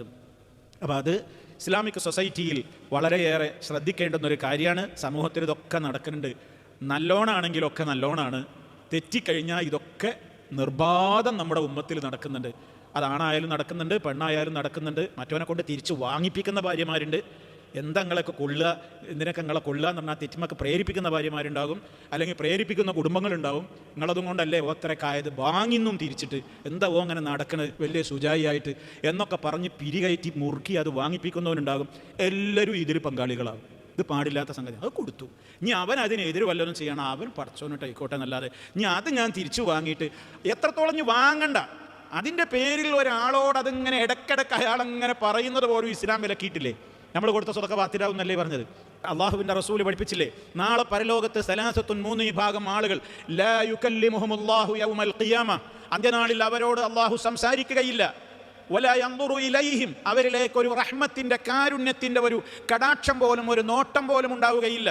അപ്പോൾ അത് ഇസ്ലാമിക് സൊസൈറ്റിയിൽ വളരെയേറെ ശ്രദ്ധിക്കേണ്ടുന്നൊരു കാര്യമാണ്. സമൂഹത്തിൽ ഇതൊക്കെ നടക്കുന്നുണ്ട്. നല്ലോണാണെങ്കിലൊക്കെ നല്ലോണാണ്, തെറ്റിക്കഴിഞ്ഞാൽ ഇതൊക്കെ നിർബാധം നമ്മുടെ ഉമ്മത്തിൽ നടക്കുന്നുണ്ട്. അതാണായാലും നടക്കുന്നുണ്ട്, പെണ്ണായാലും നടക്കുന്നുണ്ട്. മറ്റവനെ കൊണ്ട് തിരിച്ചു വാങ്ങിപ്പിക്കുന്ന ഭാര്യമാരുണ്ട്. എന്താ നിങ്ങളൊക്കെ കൊള്ളുക, എന്തിനൊക്കെ നിങ്ങളെ കൊള്ളുക എന്ന് പറഞ്ഞാൽ തെറ്റിമൊക്കെ പ്രേരിപ്പിക്കുന്ന ഭാര്യമാരുണ്ടാകും, അല്ലെങ്കിൽ പ്രേരിപ്പിക്കുന്ന കുടുംബങ്ങളുണ്ടാവും. നിങ്ങളതും കൊണ്ടല്ലേ ഓത്തരക്കായത്, വാങ്ങിന്നും തിരിച്ചിട്ട് എന്താ അങ്ങനെ നടക്കണത് വലിയ സുജായിയായിട്ട് എന്നൊക്കെ പറഞ്ഞ് പിരികയറ്റി മുറുക്കി അത് വാങ്ങിപ്പിക്കുന്നവരുണ്ടാകും. എല്ലാവരും ഇതിൽ പങ്കാളികളാകും. ഇത് പാടില്ലാത്ത സംഗതി. അത് കൊടുത്തു, ഇനി അവൻ അതിനെതിരെ വല്ലതും ചെയ്യണം, അവൻ പടച്ചോനിട്ട് ആയിക്കോട്ടെ എന്നല്ലാതെ ഇനി അത് ഞാൻ തിരിച്ചു വാങ്ങിയിട്ട് എത്രത്തോളം ഇനി വാങ്ങണ്ട. അതിൻ്റെ പേരിൽ ഒരാളോട് അതിങ്ങനെ ഇടയ്ക്കിടയ്ക്ക് അയാളങ്ങനെ പറയുന്നത് പോലും ഇസ്ലാം വിലക്കിയിട്ടില്ലേ? നമ്മൾ കൊടുത്ത സ്വതക്ക ബാത്തിലാവുന്നല്ലേ പറഞ്ഞത്? അള്ളാഹുവിൻ്റെ റസൂല് പഠിപ്പിച്ചില്ലേ, നാളെ പരലോകത്ത് സലാസത്തുൻ, 3 വിഭാഗം ആളുകൾ, ലാ യുകല്ലിമുഹുമുല്ലാഹു യൗമൽ ഖിയാമ, അന്ത്യനാളിൽ അവരോട് അള്ളാഹു സംസാരിക്കുകയില്ല. വലാ യൻദുറു ഇലൈഹിം, അവരിലേക്ക് ഒരു റഹ്മത്തിൻ്റെ, കാരുണ്യത്തിൻ്റെ ഒരു കടാക്ഷം പോലും, ഒരു നോട്ടം പോലും ഉണ്ടാവുകയില്ല.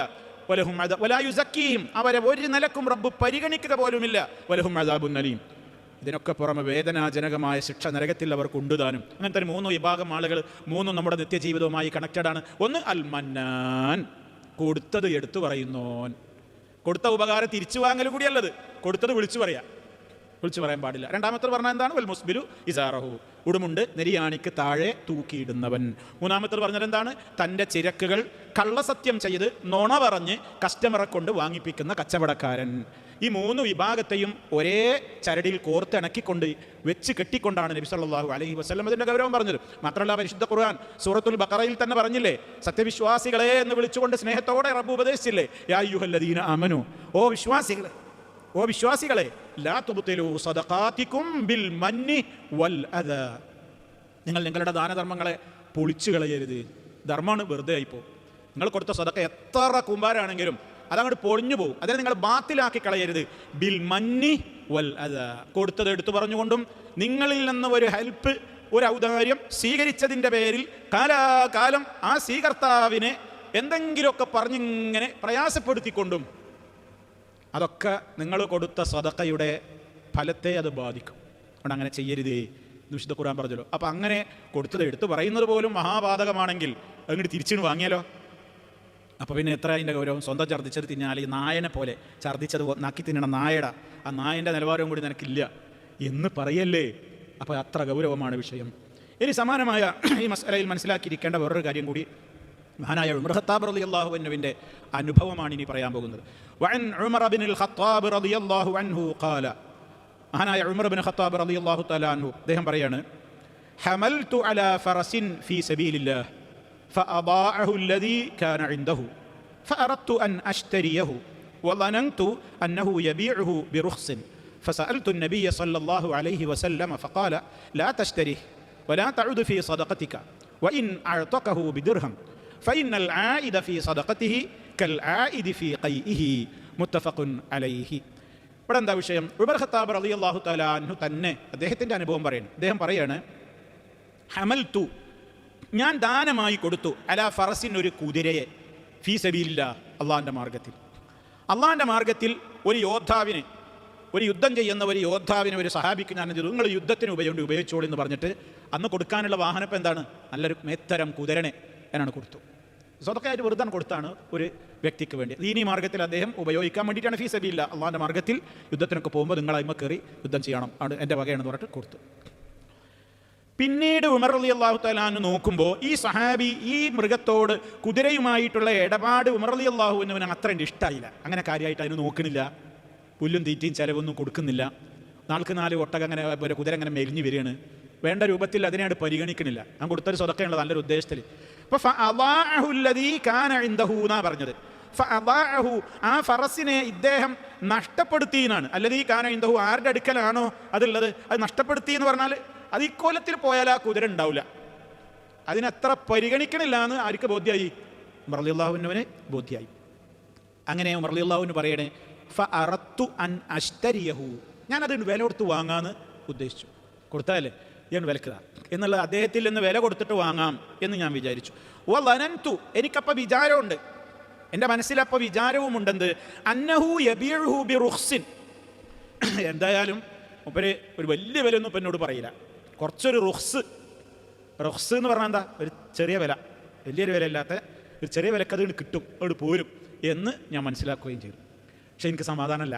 വലഹും വലാ യുസക്കീഹിം, അവരെ ഒരു നിലക്കും റബ്ബ് പരിഗണിക്കുക പോലുമില്ല. വലഹും അദാബുൻ അലീം, ഇതിനൊക്കെ പുറമെ വേദനാജനകമായ ശിക്ഷ നരകത്തിൽ അവർക്ക് ഉണ്ടുതാനും. അങ്ങനത്തെ ഒരു 3 വിഭാഗം ആളുകൾ, 3 നമ്മുടെ നിത്യജീവിതവുമായി കണക്റ്റഡാണ്. ഒന്ന് അൽ മന്നാൻ, കൊടുത്തത് എടുത്തു പറയുന്നോൻ. കൊടുത്ത ഉപകാരം തിരിച്ചു വാങ്ങൽ കൂടിയല്ലത്, കൊടുത്തത് വിളിച്ചു പറയാൻ പാടില്ല. രണ്ടാമത്തെ പറഞ്ഞാൽ എന്താണ്? വൽ മുസ്ബിലു ഇസാറഹു, ഉടുമുണ്ട് നെരിയാണിക്ക് താഴെ തൂക്കിയിടുന്നവൻ. മൂന്നാമത്തെ പറഞ്ഞത് എന്താണ്? തൻ്റെ ചിരക്കുകൾ കള്ളസത്യം ചെയ്ത് നുണ പറഞ്ഞ് കസ്റ്റമറെ കൊണ്ട് വാങ്ങിപ്പിക്കുന്ന കച്ചവടക്കാരൻ. ഈ 3 വിഭാഗത്തെയും ഒരേ ചരടിൽ കോർത്തിണക്കിക്കൊണ്ട് വെച്ച് കെട്ടിക്കൊണ്ടാണ് നബി സല്ലല്ലാഹു അലൈഹി വസല്ലം അതിൻ്റെ ഗൗരവം പറഞ്ഞത്. മാത്രമല്ല പരിശുദ്ധ ഖുർആൻ സൂറത്തുൽ ബഖറയിൽ തന്നെ പറഞ്ഞില്ലേ, സത്യവിശ്വാസികളെ എന്ന് വിളിച്ചുകൊണ്ട് സ്നേഹത്തോടെ റബ്ബ് ഉപദേശിച്ചില്ലേ, യാ അയ്യുഹല്ലദീന ആമനു, ഓ വിശ്വാസികളെ, ലാ തുബ്തിലു സദഖാതികും ബിൽ മന്നി വൽ അദാ, നിങ്ങൾ നിങ്ങളുടെ ദാനധർമ്മങ്ങളെ പൊളിച്ചു കളയരുത്. ധർമ്മമാണ് വെറുതെ ആയിപ്പോവും. നിങ്ങൾ കൊടുത്ത സദഖ എത്ര കൂമ്പാരാണെങ്കിലും അതങ്ങോട്ട് പൊളിഞ്ഞു പോകും. അതിനെ നിങ്ങൾ ബാത്തിലാക്കി കളയരുത്. ബിൽ മന്നി വൽ അദാ, കൊടുത്തത് എടുത്തു പറഞ്ഞുകൊണ്ടും നിങ്ങളിൽ നിന്ന് ഒരു ഹെൽപ്പ്, ഒരു ഔദാര്യം സ്വീകരിച്ചതിൻ്റെ പേരിൽ കാലാകാലം ആ സ്വീകർത്താവിനെ എന്തെങ്കിലുമൊക്കെ പറഞ്ഞിങ്ങനെ പ്രയാസപ്പെടുത്തിക്കൊണ്ടും അതൊക്കെ നിങ്ങൾ കൊടുത്ത സദഖയുടെ ഫലത്തെ അത് ബാധിക്കും. അതുകൊണ്ട് അങ്ങനെ ചെയ്യരുതേ എന്ന് വിശുദ്ധ ഖുർആൻ പറഞ്ഞല്ലോ. അപ്പം അങ്ങനെ കൊടുത്തത് എടുത്ത് പറയുന്നത് പോലും മഹാപാതകമാണെങ്കിൽ അങ്ങോട്ട് തിരിച്ചിന് വാങ്ങിയാലോ? അപ്പോൾ പിന്നെ എത്ര അതിൻ്റെ ഗൗരവം? സ്വന്തം ഛർദ്ദിച്ചത് തിന്നാൽ ഈ നായനെ പോലെ ഛർദ്ദിച്ചത് നക്കി തിന്നണ നായട, ആ നായൻ്റെ നിലവാരവും കൂടി നിനക്കില്ല എന്ന് പറയല്ലേ. അപ്പോൾ അത്ര ഗൗരവമാണ് വിഷയം. ഇനി സമാനമായ ഈ മസ്അലയിൽ മനസ്സിലാക്കിയിരിക്കേണ്ട വേറൊരു കാര്യം കൂടി മഹാനായ ഉമർ ഖത്താബ് റളിയല്ലാഹു അൻഹുവിൻ്റെ അനുഭവമാണ് ഇനി പറയാൻ പോകുന്നത്. വഅൻ ഉമർ ഇബ്നുൽ ഖത്താബ് റളിയല്ലാഹു അൻഹു ഖാല, മഹാനായ ഉമർ ഇബ്നു ഖത്താബ് റളിയല്ലാഹു തആല അൻഹു അദ്ദേഹം പറയാണ്, ഹമൽതു അലാ ഫറസിൻ ഫീ സബീലില്ലാഹ് ഫഅദാഅഹു അല്ലദീ കാന ഇൻദഹു ഫഅറദ്തു അൻ അശ്തരിയഹു വളനൻതു അന്നഹു യബീഉഹു ബിറുഖ്സിൻ فسألت النبي صلى الله عليه وسلم فقال لا تشتريه ولا تعد في صدقتك وإن أعطكه بدرهم فإن العائد في صدقته كالعائد في قيئه متفق عليه. ഇവിടെ എന്താ വിഷയം? ഉമർ ഖത്താബ് റളിയല്ലാഹു തആല അൻഹു തന്നെ അദ്ദേഹത്തിൻ്റെ അനുഭവം പറയുന്നു. അദ്ദേഹം പറയാണ്, ഹമൽതു, ഞാൻ ദാനമായി കൊടുത്തു, അലാ ഫറസിൻ, ഒരു കുതിരയെ, ഫീ സബീലില്ലാഹ്, അള്ളാഹിൻ്റെ മാർഗത്തിൽ. അള്ളാഹിൻ്റെ മാർഗത്തിൽ ഒരു യോദ്ധാവിന്, ഒരു യുദ്ധം ചെയ്യുന്ന ഒരു യോദ്ധാവിന്, ഒരു സഹാബിക്ക് ഞാൻ നിങ്ങൾ യുദ്ധത്തിന് ഉപയോഗിച്ചോളൂ എന്ന് പറഞ്ഞിട്ട് അന്ന് കൊടുക്കാനുള്ള വാഹനം ഇപ്പം എന്താണ്? നല്ലൊരു മേത്തരം കുതിരനെ ഞാനാണ് കൊടുത്തു. സ്വതക്കായിട്ട് വെറുതെ കൊടുത്താണ് ഒരു വ്യക്തിക്ക് വേണ്ടി. ദീനി മാർഗത്തിൽ അദ്ദേഹം ഉപയോഗിക്കാൻ വേണ്ടിയിട്ടാണ്. ഫീ സബീലില്ലാഹ്, അള്ളാഹിൻ്റെ മാർഗത്തിൽ യുദ്ധത്തിനൊക്കെ പോകുമ്പോൾ നിങ്ങൾ അതിന്മേൽ കയറി യുദ്ധം ചെയ്യണം, ആണ് എൻ്റെ വകയാണെന്ന് പറഞ്ഞിട്ട് കൊടുത്തു. പിന്നീട് ഉമർ റളിയല്ലാഹു തആല അൻഹു നോക്കുമ്പോൾ ഈ സഹാബി ഈ മൃഗത്തോട്, കുതിരയുമായിട്ടുള്ള ഇടപാട് ഉമർ റളിയല്ലാഹു അൻഹുവിന് അത്ര ഇഷ്ടമായില്ല. അങ്ങനെ കാര്യമായിട്ട് അതിന് നോക്കണില്ല, പുല്ലും തീറ്റയും ചിലവൊന്നും കൊടുക്കുന്നില്ല. 4 ഒട്ടകം അങ്ങനെ ഒരു കുതിര അങ്ങനെ മെലിഞ്ഞു വരികയാണ്. വേണ്ട രൂപത്തിൽ അതിനെയാണ് പരിഗണിക്കണില്ല. ഞാൻ കൊടുത്തൊരു സ്വതക്കയുള്ള നല്ലൊരു ഉദ്ദേശത്തിൽ. അപ്പോൾ ഫഅദാഅഹു അല്ലദീ കാന ഇൻദഹു എന്നാ പറഞ്ഞത്. ഫഅദാഅഹു, ആ ഫറസിനെ ഇദ്ദേഹം നഷ്ടപ്പെടുത്തി എന്നാണ്. അല്ലദീ കാന ഇൻദഹു, ആരുടെ അടുക്കലാണോ അതുള്ളത് അത് നഷ്ടപ്പെടുത്തി എന്ന് പറഞ്ഞാൽ അത് ഇക്കോലത്തിൽ പോയാൽ ആ കുതിര ഉണ്ടാവില്ല. അതിനത്ര പരിഗണിക്കണില്ല എന്ന് ആർക്ക് ബോധ്യമായി? ഉമർ റളിയല്ലാഹു അൻഹുവിന് ബോധ്യമായി. അങ്ങനെ ഉമർ റളിയല്ലാഹു അൻഹു പറയണേ, ഫഅറദ്തു അൻ അശ്തരിയഹു, ഞാനത് വില കൊടുത്ത് വാങ്ങാമെന്ന് ഉദ്ദേശിച്ചു. കൊടുത്താലേ ഞാൻ വിലക്കുക എന്നുള്ള അദ്ദേഹത്തിൽ നിന്ന് വില കൊടുത്തിട്ട് വാങ്ങാം എന്ന് ഞാൻ വിചാരിച്ചു. വളനൻതു, എനിക്കപ്പോൾ വിചാരമുണ്ട്, എൻ്റെ മനസ്സിലപ്പോൾ വിചാരവുമുണ്ടെന്ത്, അന്നഹു യബീഉഹു ബിറുഖ്സിൻ, എന്തായാലും മൂപ്പര് ഒരു വലിയ വിലയൊന്നും ഇപ്പം എന്നോട് പറയില്ല, കുറച്ചൊരു റുഖ്സ് എന്ന് പറഞ്ഞാൽ എന്താ, ഒരു ചെറിയ വില, വലിയൊരു വിലയില്ലാത്ത ഒരു ചെറിയ വിലക്ക് അത് കിട്ടും, അവിടെ പോരും എന്ന് ഞാൻ മനസ്സിലാക്കുകയും ചെയ്തു. പക്ഷെ എനിക്ക് സമാധാനമല്ല.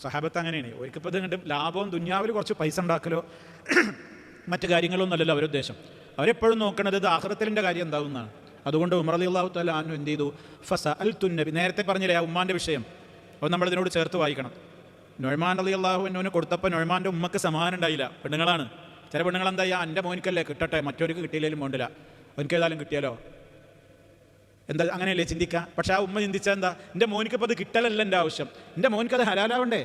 സഹാബത്ത് അങ്ങനെയാണ്, ഒരിക്കപ്പോൾ ഇത് കണ്ടും ലാഭവും ദുന്യാവിൽ കുറച്ച് പൈസ ഉണ്ടാക്കലോ മറ്റു കാര്യങ്ങളൊന്നും അല്ലല്ലോ അവരുദ്ദേശം. അവരെപ്പോഴും നോക്കണത് ഇത് ആഖിറത്തിൻ്റെ കാര്യം എന്താവുന്നതാണ്. അതുകൊണ്ട് ഉമർ റളിയല്ലാഹു തആല അൻഹു എന്ത് ചെയ്തു, ഫസഅൽതു നബി, നേരത്തെ പറഞ്ഞില്ലേ ആ ഉമ്മാൻ്റെ വിഷയം, അത് നമ്മളിതിനോട് ചേർത്ത് വായിക്കണം. നൊയ്മാൻ റളിയല്ലാഹു അൻഹുവിന് കൊടുത്തപ്പോൾ നൊയ്മാൻ്റെ ഉമ്മക്ക് സമാധാനം ഉണ്ടായില്ല. പെണ്ണുങ്ങളാണ്, ചില പെണ്ണുങ്ങൾ എന്താ, എൻ്റെ മോനിക്കല്ലേ കിട്ടട്ടെ, മറ്റൊരുക്ക് കിട്ടിയില്ലെങ്കിലും വേണ്ടില്ല, എനിക്ക് ഏതായാലും കിട്ടിയാലോ, എന്താ അങ്ങനെയല്ലേ ചിന്തിക്കുക. പക്ഷെ ആ ഉമ്മ ചിന്തിച്ചാൽ എന്താ, എൻ്റെ മോനിക്കിപ്പോൾ അത് കിട്ടലല്ല എൻ്റെ ആവശ്യം, എൻ്റെ മോനിക്കത് ഹലാലാവണ്ടേ,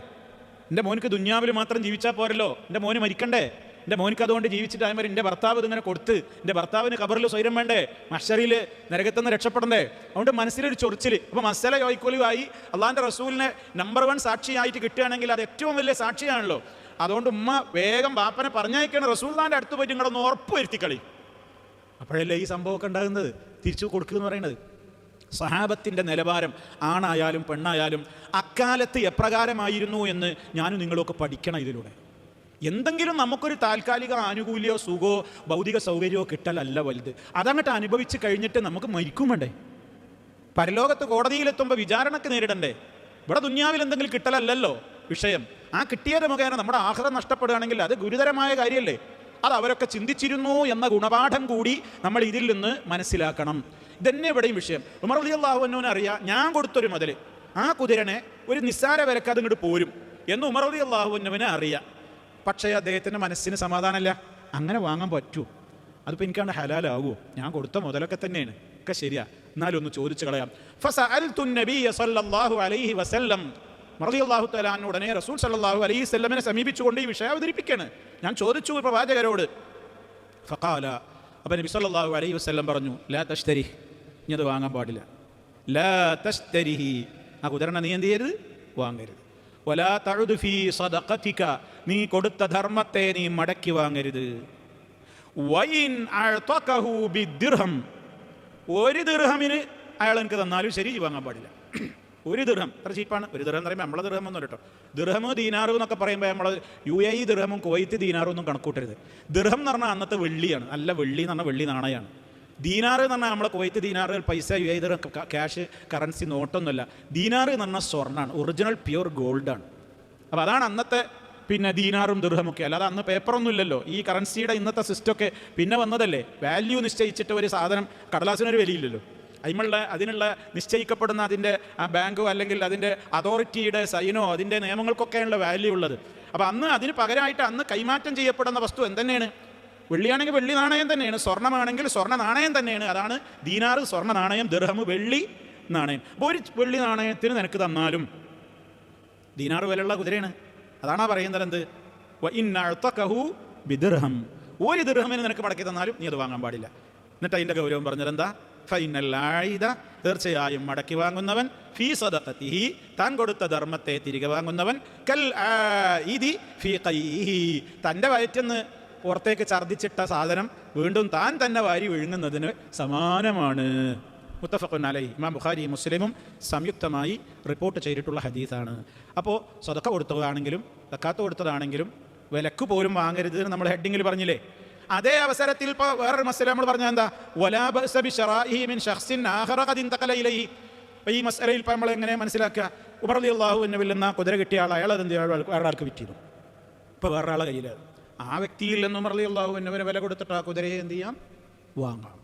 എൻ്റെ മോനിക്ക് ദുന്യാവിൽ മാത്രം ജീവിച്ചാൽ പോരല്ലോ, എൻ്റെ മോന് മരിക്കണ്ടേ, എൻ്റെ മോനിക്ക് അതുകൊണ്ട് ജീവിച്ചിട്ട് ആയമാർ എൻ്റെ ഭർത്താവ് ഇതിങ്ങനെ കൊടുത്ത്, എൻ്റെ ഭർത്താവിന് ഖബറിൽ സ്വൈരം വേണ്ടേ, മഹ്ശറിൽ നരകത്തുനിന്ന് രക്ഷപ്പെടണ്ടേ. അതുകൊണ്ട് മനസ്സിലൊരു ചൊറിച്ചിൽ. അപ്പോൾ മസല യോയ്ക്കൊലിവായി അള്ളാഹിൻ്റെ റസൂലിനെ നമ്പർ 1 സാക്ഷിയായിട്ട് കിട്ടുകയാണെങ്കിൽ അത് ഏറ്റവും വലിയ സാക്ഷിയാണല്ലോ. അതുകൊണ്ട് ഉമ്മ വേഗം ബാപ്പനെ പറഞ്ഞയക്കണം, റസൂലിൻ്റെ അടുത്ത് പോയിട്ട് നിങ്ങളൊന്ന് ഉറപ്പ് വരുത്തിക്കളി. അപ്പോഴല്ലേ ഈ സംഭവമൊക്കെ ഉണ്ടാകുന്നത്, തിരിച്ചു കൊടുക്കുക എന്ന് പറയുന്നത്. സഹാബത്തിൻ്റെ നിലവാരം ആണായാലും പെണ്ണായാലും അക്കാലത്ത് എപ്രകാരമായിരുന്നു എന്ന് ഞാനും നിങ്ങളൊക്കെ പഠിക്കണം ഇതിലൂടെ. എന്തെങ്കിലും നമുക്കൊരു താൽക്കാലിക ആനുകൂല്യമോ സുഖമോ ഭൗതിക സൗകര്യമോ കിട്ടലല്ല വലുത്, അതങ്ങോട്ട് അനുഭവിച്ച് കഴിഞ്ഞിട്ട് നമുക്ക് മരിക്കും വേണ്ടേ. പരലോകത്ത് കോടതിയിലെത്തുമ്പോൾ വിചാരണക്ക് നേരിടണ്ടേ. ഇവിടെ ദുന്യാവിൽ എന്തെങ്കിലും കിട്ടലല്ലല്ലോ വിഷയം. ആ കിട്ടിയത് മുഖേന നമ്മുടെ ആഖിറത്ത് നഷ്ടപ്പെടുകയാണെങ്കിൽ അത് ഗുരുതരമായ കാര്യമല്ലേ. അത് അവരൊക്കെ ചിന്തിച്ചിരുന്നു എന്ന ഗുണപാഠം കൂടി നമ്മൾ ഇതിൽ നിന്ന് മനസ്സിലാക്കണം. ഇതന്നെ ഇവിടെയും വിഷയം. ഉമർ റളിയല്ലാഹു അൻഹുവിനെ അറിയാം, ഞാൻ കൊടുത്തൊരു മുതൽ ആ കുതിരനെ ഒരു നിസ്സാര വിലക്ക് അത് ഇങ്ങോട്ട് പോരും എന്ന് ഉമർ റളിയല്ലാഹു അൻഹുവിനെ അറിയാം. പക്ഷേ അദ്ദേഹത്തിൻ്റെ മനസ്സിന് സമാധാനമല്ല, അങ്ങനെ വാങ്ങാൻ പറ്റുമോ, അതിപ്പോൾ എനിക്കാണ്ട് ഹലാലാവുമോ, ഞാൻ കൊടുത്ത മുതലൊക്കെ തന്നെയാണ്, ഒക്കെ ശരിയാ, എന്നാലും ഒന്ന് ചോദിച്ചു കളയാം. ഫസഅൽതു നബിയ സല്ലല്ലാഹു അലൈഹി വസല്ലം, റളിയല്ലാഹു തആല അൻഹു ഉടനെ റസൂൽ സല്ലല്ലാഹു അലൈഹി വസല്ലമിനെ സമീപിച്ചുകൊണ്ട് ഈ വിഷയം അവതരിപ്പിക്കുകയാണ്. ഞാൻ ചോദിച്ചു പ്രവാചകരോട്. ഫഖാല, അപ്പോൾ നബി സല്ലല്ലാഹു അലൈഹി വസല്ലം പറഞ്ഞു, ലാ തശ്തരി, ഇനി അത് വാങ്ങാൻ പാടില്ല. ലാ തശ്തരിഹി, ആ കുതിരനെ നീ എന്ത് ചെയ്യരുത്, വാങ്ങരുത്. വലാ തഉദ് ഫീ സദഖതിക, നീ കൊടുത്ത ധർമ്മത്തെ നീ മടക്കി വാങ്ങരുത്. വഇൻ അഅതകഹു ബിദ്ദിർഹം, ഒരു ദിർഹമിന് അയാൾ എനിക്ക് തന്നാലും ശരി വാങ്ങാൻ പാടില്ല. ഒരു ദിർഹം എത്ര ചീപ്പാണ്? ഒരു ദിർഹം എന്ന് പറയുമ്പോൾ നമ്മളെ ദിർഹം ഒന്നും കേട്ടോ. ദിർഹമോ ദീനാറും എന്നൊക്കെ പറയുമ്പോൾ നമ്മൾ UAE ദിർഹമും കുവൈത്ത് ദീനാറും ഒന്നും കണക്കൂട്ടരുത്. ദിർഹം എന്ന് പറഞ്ഞാൽ അന്നത്തെ വെള്ളിയാണ്, നല്ല വെള്ളി എന്ന് പറഞ്ഞാൽ വെള്ളി നാണയമാണ്. ദീനാറ് എന്ന് പറഞ്ഞാൽ നമ്മളെ കുവൈത്ത് ദീനാറ് പൈസ UAE ദിർഹം ക്യാഷ് കറൻസി നോട്ടൊന്നുമല്ല. ദീനാറ് എന്ന് പറഞ്ഞാൽ സ്വർണ്ണമാണ്, ഒറിജിനൽ പ്യൂർ ഗോൾഡാണ്. അപ്പോൾ അതാണ് അന്നത്തെ ദീനാറും ദിർഹമൊക്കെ. അല്ലാതെ അന്ന് പേപ്പറൊന്നും ഇല്ലല്ലോ. ഈ കറൻസിയുടെ ഇന്നത്തെ സിസ്റ്റമൊക്കെ പിന്നെ വന്നതല്ലേ. വാല്യൂ നിശ്ചയിച്ചിട്ട് ഒരു സാധനം കടലാസിനൊരു വിലയില്ലല്ലോ. അതിനുള്ള നിശ്ചയിക്കപ്പെടുന്ന അതിൻ്റെ ബാങ്കോ അല്ലെങ്കിൽ അതിൻ്റെ അതോറിറ്റിയുടെ സൈനോ അതിൻ്റെ നിയമങ്ങൾക്കൊക്കെയുള്ള വാല്യൂ ഉള്ളത്. അപ്പോൾ അന്ന് അതിന് പകരമായിട്ട് അന്ന് കൈമാറ്റം ചെയ്യപ്പെടുന്ന വസ്തു എന്തെന്നെയാണ്? വെള്ളിയാണെങ്കിൽ വെള്ളി നാണയം തന്നെയാണ്, സ്വർണ്ണമാണെങ്കിൽ സ്വർണ്ണ നാണയം തന്നെയാണ്. അതാണ് ദീനാറ് സ്വർണ്ണ നാണയം, ദിർഹം വെള്ളി നാണയം. അപ്പോൾ ഒരു വെള്ളി നാണയത്തിന് നിനക്ക് തന്നാലും ദീനാറ് വിലയുള്ള കുതിരയാണ്. അതാണാ പറയുന്നത് എന്ത്? ബിദിർഹം, ഒരു ദിർഹമിന് നിനക്ക് മടക്കി തന്നാലും നീ അത് വാങ്ങാൻ പാടില്ല. എന്നിട്ട് അതിൻ്റെ ഗൗരവം പറഞ്ഞത് എന്താ? തീർച്ചയായും മടക്കി വാങ്ങുന്നവൻ ഫീ സദഖതിഹി, താൻ കൊടുത്ത ധർമ്മത്തെ തിരികെ വാങ്ങുന്നവൻ കൽ ആഇദി ഫീ ഖൈഹി, തൻ്റെ വയറ്റിന്ന് പുറത്തേക്ക് ഛർദ്ദിച്ചിട്ട സാധനം വീണ്ടും താൻ തന്നെ വാരി വിഴുങ്ങുന്നതിന് സമാനമാണ്. മുത്തഫഖുൻ അലൈഹി, ഇമാം ബുഖാരി മുസ്ലിമും സംയുക്തമായി റിപ്പോർട്ട് ചെയ്തിട്ടുള്ള ഹദീസാണ്. അപ്പോൾ സദഖ കൊടുത്തതാണെങ്കിലും സക്കാത്ത് കൊടുത്തതാണെങ്കിലും വിലക്ക് പോലും വാങ്ങരുത് എന്ന് നമ്മൾ ഹെഡിങ്ങിൽ പറഞ്ഞില്ലേ. അതേ അവസരത്തിൽ ഇപ്പോൾ വേറൊരു മസല നമ്മൾ പറഞ്ഞാൽ എന്താ? വലാ ബഅസ ബിശറാഇഹി മിൻ ശഖ്സിൻ ആഖറ ഖദ് ഇൻതഖല ഇലൈഹി. അപ്പോൾ ഈ മസലയിൽ ഇപ്പോൾ നമ്മൾ എങ്ങനെ മനസ്സിലാക്കുക? ഉമർ റളിയല്ലാഹു അൻഹു എന്ന കുതിര കിട്ടിയ ആൾ അയാൾ അതെന്ത് വേറെ ആൾക്ക് വിറ്റിരുന്നു. ഇപ്പോൾ വേറൊരാളെ കയ്യിൽ ആ വ്യക്തിയിൽ നിന്ന് ഉമർ റളിയല്ലാഹു അൻഹുവിന് വില കൊടുത്തിട്ട് ആ കുതിരയെ എന്ത് ചെയ്യാം? വാങ്ങാം.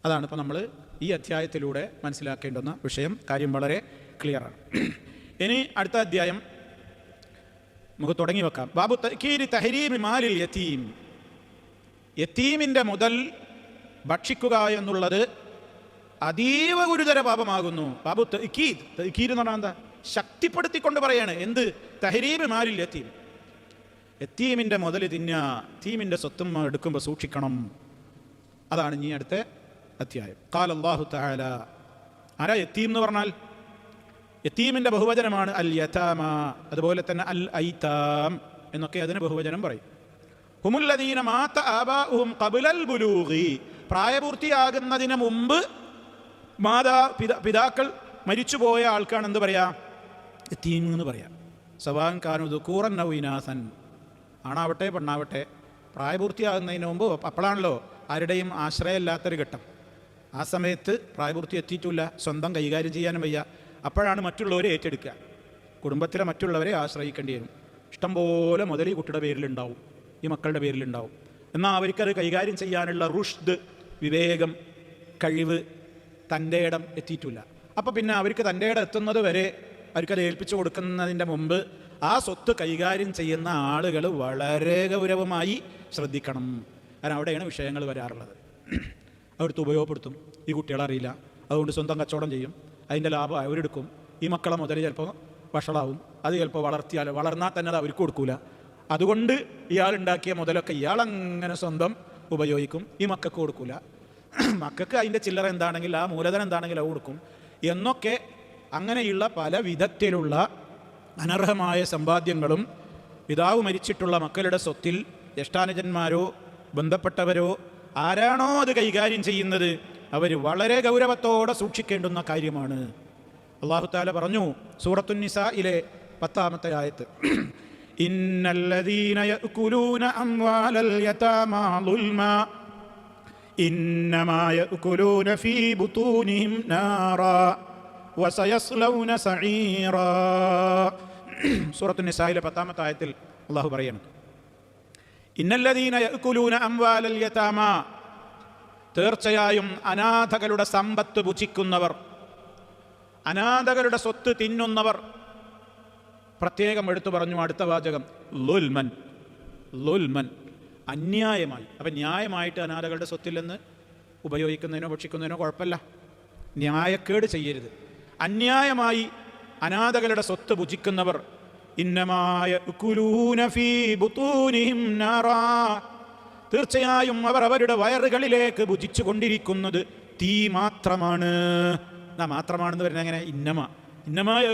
അതാണ് ഇപ്പോൾ നമ്മൾ ഈ അധ്യായത്തിലൂടെ മനസ്സിലാക്കേണ്ടുന്ന വിഷയം. കാര്യം വളരെ ക്ലിയറാണ്. ഇനി അടുത്ത അധ്യായം നമുക്ക് തുടങ്ങി വെക്കാം. ബാബു തഅ്കീരി തഹരീമി മാലിൽ യതീം. യതീമിൻ്റെ മുതൽ ഭക്ഷിക്കുക എന്നുള്ളത് അതീവ ഗുരുതര പാപമാകുന്നു. ബാബു തഅ്കീദ്, തഅ്കീദ് എന്ന് പറഞ്ഞാൽ എന്താ? ശക്തിപ്പെടുത്തിക്കൊണ്ട് പറയാണ്. എന്ത്? തഹരീമി മാലിൽ യതീം, യതീമിൻ്റെ മുതൽ തിന്നുക, യതീമിൻ്റെ സ്വത്തും എടുക്കുമ്പോൾ സൂക്ഷിക്കണം. അതാണ് ഇനി അടുത്ത അധ്യായം. ഖാല അല്ലാഹു തആല. ആരാ യതീം എന്ന് പറഞ്ഞാൽ? യതീമിൻ്റെ ബഹുവചനമാണ് അൽ യതാമ, അതുപോലെ തന്നെ അൽ ഐതാം എന്നൊക്കെ അതിന് ബഹുവചനം പറയും. ഹുമുല്ലദീന മാത ആബാഉഹും ഖബ്ലൽ ബുലൂഗി, പ്രായപൂർത്തിയാകുന്നതിന് മുമ്പ് പിതാക്കൾ മരിച്ചുപോയ ആൾക്കാണ് എന്ത് പറയാ? യതീം എന്ന് പറയാം. സവാൻ കാനു ദുകൂറൻ ഔ ഇനാസൻ, ആണാവട്ടെ പെണ്ണാവട്ടെ, പ്രായപൂർത്തിയാകുന്നതിന് മുമ്പ് അപ്പോഴാണല്ലോ ആരുടെയും ആശ്രയമില്ലാത്തൊരു ഘട്ടം. ആ സമയത്ത് പ്രായപൂർത്തി എത്തിയിട്ടില്ല, സ്വന്തം കൈകാര്യം ചെയ്യാനും വയ്യ. അപ്പോഴാണ് മറ്റുള്ളവരെ ഏറ്റെടുക്കുക. കുടുംബത്തിലെ മറ്റുള്ളവരെ ആശ്രയിക്കേണ്ടി വരും. ഇഷ്ടംപോലെ മുതൽ ഈ കുട്ടിയുടെ പേരിലുണ്ടാവും, ഈ മക്കളുടെ പേരിലുണ്ടാവും. എന്നാൽ അവർക്കത് കൈകാര്യം ചെയ്യാനുള്ള റുഷ്ദ്, വിവേകം, കഴിവ്, തൻ്റെ ഇടം എത്തിയിട്ടില്ല. അപ്പോൾ പിന്നെ അവർക്ക് തൻ്റെ ഇടം എത്തുന്നത് വരെ അവർക്കത് ഏൽപ്പിച്ചു കൊടുക്കുന്നതിൻ്റെ മുമ്പ് ആ സ്വത്ത് കൈകാര്യം ചെയ്യുന്ന ആളുകൾ വളരെ ഗൗരവമായി ശ്രദ്ധിക്കണം. കാരണം അവിടെയാണ് വിഷയങ്ങൾ വരാറുള്ളത്. അവിടുത്തെ ഉപയോഗപ്പെടുത്തും, ഈ കുട്ടികളറിയില്ല, അതുകൊണ്ട് സ്വന്തം കച്ചവടം ചെയ്യും, അതിൻ്റെ ലാഭം അവരെടുക്കും. ഈ മക്കളെ മുതൽ ചിലപ്പോൾ വഷളാവും, അത് ചിലപ്പോൾ വളർന്നാൽ തന്നെ അത് അവർക്ക് കൊടുക്കൂല. അതുകൊണ്ട് ഇയാളുണ്ടാക്കിയ മുതലൊക്കെ ഇയാളങ്ങനെ സ്വന്തം ഉപയോഗിക്കും, ഈ മക്കൾക്ക് കൊടുക്കൂല. മക്കൾക്ക് അതിൻ്റെ ചില്ലറ എന്താണെങ്കിൽ, ആ മൂലധനം എന്താണെങ്കിൽ അത് കൊടുക്കും എന്നൊക്കെ. അങ്ങനെയുള്ള പല വിധത്തിലുള്ള അനർഹമായ സമ്പാദ്യങ്ങളും പിതാവ് മരിച്ചിട്ടുള്ള മക്കളുടെ സ്വത്തിൽ ജ്യേഷ്ഠാനുജന്മാരോ ബന്ധപ്പെട്ടവരോ ആരാണോ അത് കൈകാര്യം ചെയ്യുന്നത് അവർ വളരെ ഗൗരവത്തോടെ സൂക്ഷിക്കേണ്ടുന്ന കാര്യമാണ്. അല്ലാഹു തആല പറഞ്ഞു സൂറത്തുൻ നിസായിലെ 10-ാമത്തെ ആയത്ത്, ഇന്നല്ലദീന യഅ്കുലൂന അംവാലൽ യതാമാ ളുൽമാ ഇന്നമാ യഅ്കുലൂന ഫീ ബുതൂനിഹിം നാറാ വസയസ്ലൗന സഈറാ. സൂറത്തുൻ നിസായിലെ 10-ാമത്തെ ആയത്തിൽ അല്ലാഹു പറയാണ്, ഇന്നല്ലദീന യഅ്കുലൂന അംവാലൽ യതാമാ, തീർച്ചയായും അനാഥകളുടെ സമ്പത്ത് ഭുജിക്കുന്നവർ, അനാഥകളുടെ സ്വത്ത് തിന്നുന്നവർ. പ്രത്യേകം എടുത്തു പറഞ്ഞു അടുത്ത വാചകം, ളുൽമൻ, ളുൽമൻ, അന്യായമായി. അപ്പം ന്യായമായിട്ട് അനാഥകളുടെ സ്വത്തിൽ നിന്ന് ഉപയോഗിക്കുന്നതിനോ ഭക്ഷിക്കുന്നതിനോ കുഴപ്പമില്ല, ന്യായക്കേട് ചെയ്യരുത്. അന്യായമായി അനാഥകളുടെ സ്വത്ത് ഭുജിക്കുന്നവർ ഇന്നമായ ഫീ ബുതൂനിഹിം നാറാ, തീർച്ചയായും അവർ അവരുടെ വയറുകളിലേക്ക് ഭുജിച്ചു കൊണ്ടിരിക്കുന്നത് തീ മാത്രമാണ്. മാത്രമാണെന്ന് പറയുന്നത് എങ്ങനെ? ഇന്നമായ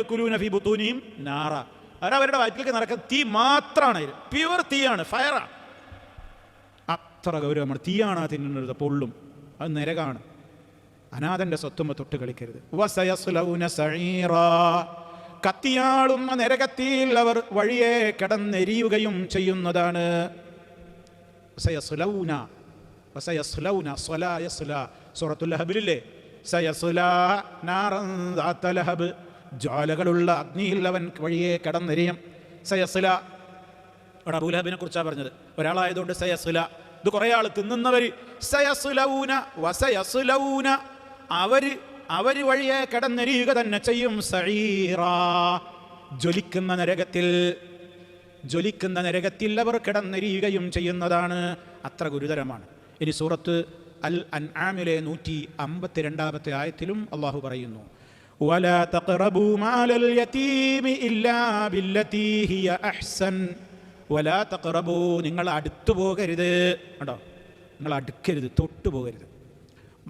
ഫീ ബുതൂനിഹിം നാറാ, അവരവരുടെ വയറ്റിലേക്ക് നടക്കുന്ന തീ മാത്രമാണ്, പ്യുവർ തീയാണ്, ഫയറാണ്. അത്ര ഗൗരവമാണ്. തീയാണ് ആ തിന്നുന്നത്, പൊള്ളും, അത് നരകാണ്. അനാഥന്റെ സ്വത്തുമ്പ തൊട്ട് കളിക്കരുത്. വസയസ്ലൗന സഈറാ, കത്തിയാളുന്ന നരകത്തിൽ അവർ വഴിയെ കിടന്നെരിയുകയും ചെയ്യുന്നതാണ്. സയസ്ലൗന വസയസ്ലൗന സ്വലാ യസ്ലാ സൂറത്തുൽ ലഹബിലില്ലേ, സയസ്ലാ നാറൻ ദാത ലഹബ്, ജ്വാലകളുള്ള അഗ്നിയിൽ അവൻ വഴിയെ കിടന്നെരിയും. സയസ്ലാ, അവിടെ അബൂലഹബിനെ കുറിച്ചാണ് പറഞ്ഞത്, ഒരാളായതുകൊണ്ട് സയസ്ലാ. ഇത് കുറേ ആൾ തിന്നുന്നവർ. സയസ്ലൗന വസയസ്ലൗന, അവര് വഴിയെ കിടന്നെരിയുക തന്നെ ചെയ്യും. സഈറാ, ജ്വലിക്കുന്ന നരകത്തിൽ അവർ കിടന്നെരിയുകയും ചെയ്യുന്നതാണ്. അത്ര ഗുരുതരമാണ്. ഇനി സൂറത്ത് അൽ അൻആമിലെ 152 ആയത്തിലും അള്ളാഹു പറയുന്നു, വലാ തഖറബൂ മാലൽ യതീമി ഇല്ലാ ബില്ലതീ ഹിയ അഹ്സൻ. വലാ തഖറബൂ, നിങ്ങൾ അടുത്തു പോകരുത്. കേട്ടോ, നിങ്ങൾ അടുക്കരുത്, തൊട്ടു പോകരുത്.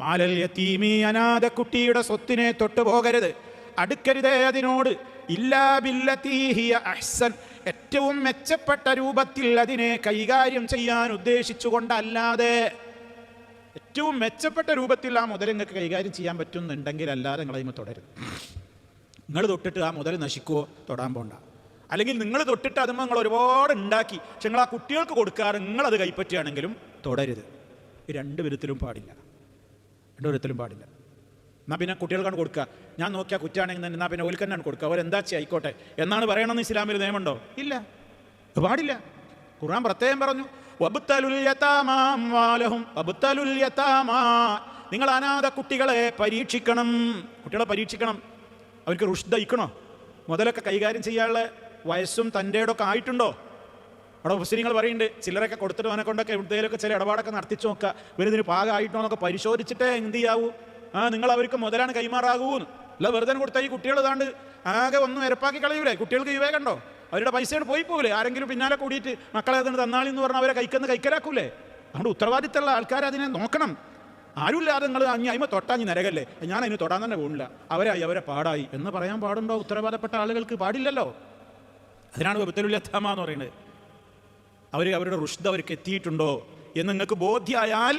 മാലൽ യതീമി, അനാഥ കുട്ടിയുടെ സ്വത്തിനെ തൊട്ടു പോകരുത്, അടുക്കരുതേ അതിനോട്. ഇല്ലാ ബില്ലതീ ഹിയ അഹ്സൻ, ഏറ്റവും മെച്ചപ്പെട്ട രൂപത്തിൽ അതിനെ കൈകാര്യം ചെയ്യാൻ ഉദ്ദേശിച്ചുകൊണ്ടല്ലാതെ, ഏറ്റവും മെച്ചപ്പെട്ട രൂപത്തിൽ ആ മുതൽ നിങ്ങൾക്ക് കൈകാര്യം ചെയ്യാൻ പറ്റുന്നുണ്ടെങ്കിൽ അല്ലാതെ നിങ്ങളതിന് തുടരുത്. നിങ്ങൾ തൊട്ടിട്ട് ആ മുതൽ നശിക്കുവോ, തൊടാൻ പോണ്ട. അല്ലെങ്കിൽ നിങ്ങൾ തൊട്ടിട്ട് അതുമ്പോൾ നിങ്ങൾ ഒരുപാട് ഉണ്ടാക്കി, പക്ഷെ നിങ്ങൾ ആ കുട്ടികൾക്ക് കൊടുക്കാറ് നിങ്ങളത് കൈപ്പറ്റുകയാണെങ്കിലും തുടരുത്. രണ്ട് വിധത്തിലും പാടില്ല. എന്നാൽ പിന്നെ കുട്ടികൾക്കാണ് കൊടുക്കുക. ഞാൻ നോക്കിയാൽ കുറ്റാണെങ്കിൽ തന്നെ എന്നാൽ പിന്നെ ഓൽക്കന്നാണ് കൊടുക്കുക, അവരെന്താ ആയിക്കോട്ടെ എന്നാണ് പറയണമെന്ന് ഇസ്ലാമിൽ നിയമമുണ്ടോ? ഇല്ല, പാടില്ല. ഖുർആൻ പ്രത്യേകം പറഞ്ഞു, നിങ്ങൾ അനാഥ കുട്ടികളെ പരീക്ഷിക്കണം. അവർക്ക് റുഷ്ദയിക്കണോ, മുതലൊക്കെ കൈകാര്യം ചെയ്യാനുള്ള വയസ്സും തൻ്റെയൊക്കെ ആയിട്ടുണ്ടോ? അവിടെ മുസ്ലിങ്ങൾ പറയുന്നുണ്ട്, ചിലരൊക്കെ കൊടുത്തിട്ട് അവനെ കൊണ്ടൊക്കെ എവിടെയൊക്കെ ചില ഇടപാടൊക്കെ നടത്തിച്ചു നോക്കുക, ഇവരിതിന് പാകമായിട്ടോ എന്നൊക്കെ പരിശോധിച്ചിട്ടേ എന്ത് ചെയ്യാവൂ, നിങ്ങൾ അവർക്ക് മുതലാണ് കൈമാറാകൂന്ന്. അല്ല വെറുതെ കൊടുത്താൽ ഈ കുട്ടികൾ താണ്ട് ആകെ ഒന്നും ഇരപ്പാക്കി കളയൂലേ. കുട്ടികൾക്ക് വിവേകണ്ടോ? അവരുടെ പൈസയാണ് പോയി പോകില്ലേ. ആരെങ്കിലും പിന്നാലെ കൂടിയിട്ട് മക്കളെ അതിന് തന്നാളി എന്ന് പറഞ്ഞാൽ അവരെ കൈക്കലാക്കൂലേ. അതുകൊണ്ട് ഉത്തരവാദിത്തമുള്ള ആൾക്കാർ അതിനെ നോക്കണം. ആരുമില്ലാതെ നിങ്ങൾ അയ്മ തൊട്ടാഞ്ഞ് നരകല്ലേ, ഞാൻ അതിന് തൊടാൻ തന്നെ പോകുന്നില്ല, അവരെ പാടായി എന്ന് പറയാൻ പാടുണ്ടോ? ഉത്തരവാദപ്പെട്ട ആളുകൾക്ക് പാടില്ലല്ലോ. അതിനാണ് വബ്തലുൽ യതാമ എന്ന് പറയുന്നത്. അവരുടെ റുഷ്ദ അവർക്ക് എത്തിയിട്ടുണ്ടോ എന്ന് നിങ്ങൾക്ക് ബോധ്യമായാൽ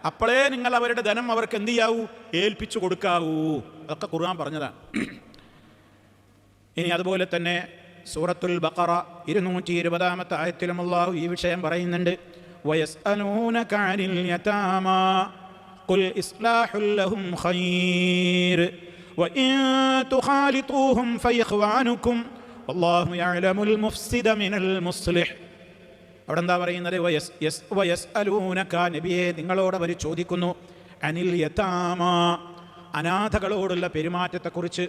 അപ്പോഴേ നിങ്ങൾ അവരുടെ ധനം അവർക്ക് എന്ത് ചെയ്യാവൂ, ഏൽപ്പിച്ചു കൊടുക്കാവൂ. അതൊക്കെ ഖുർആൻ പറഞ്ഞതാണ്. ഇനി അതുപോലെ തന്നെ സൂറത്തുൽ ബഖറ 220 ആയത്തിലും അല്ലാഹു ഈ വിഷയം പറയുന്നുണ്ട്. വയസ്അലൂനക അനിൽ യതാമാ ഖുൽ ഇസ്ലാഹുൽ ലഹും ഖൈർ വഇൻ തുഖാലിതൂഹും ഫയഖ്വാനുകും വല്ലാഹു യഅലമുൽ മുഫ്സിദ മിനൽ മുസ്ലിഹ്. അവിടെ എന്താ പറയുന്നത്? വയസ്അലൂനക, നബിയെ നിങ്ങളോട് അവർ ചോദിക്കുന്നു, അനിൽ യതാമാ, അനാഥകളോടുള്ള പെരുമാറ്റത്തെക്കുറിച്ച്.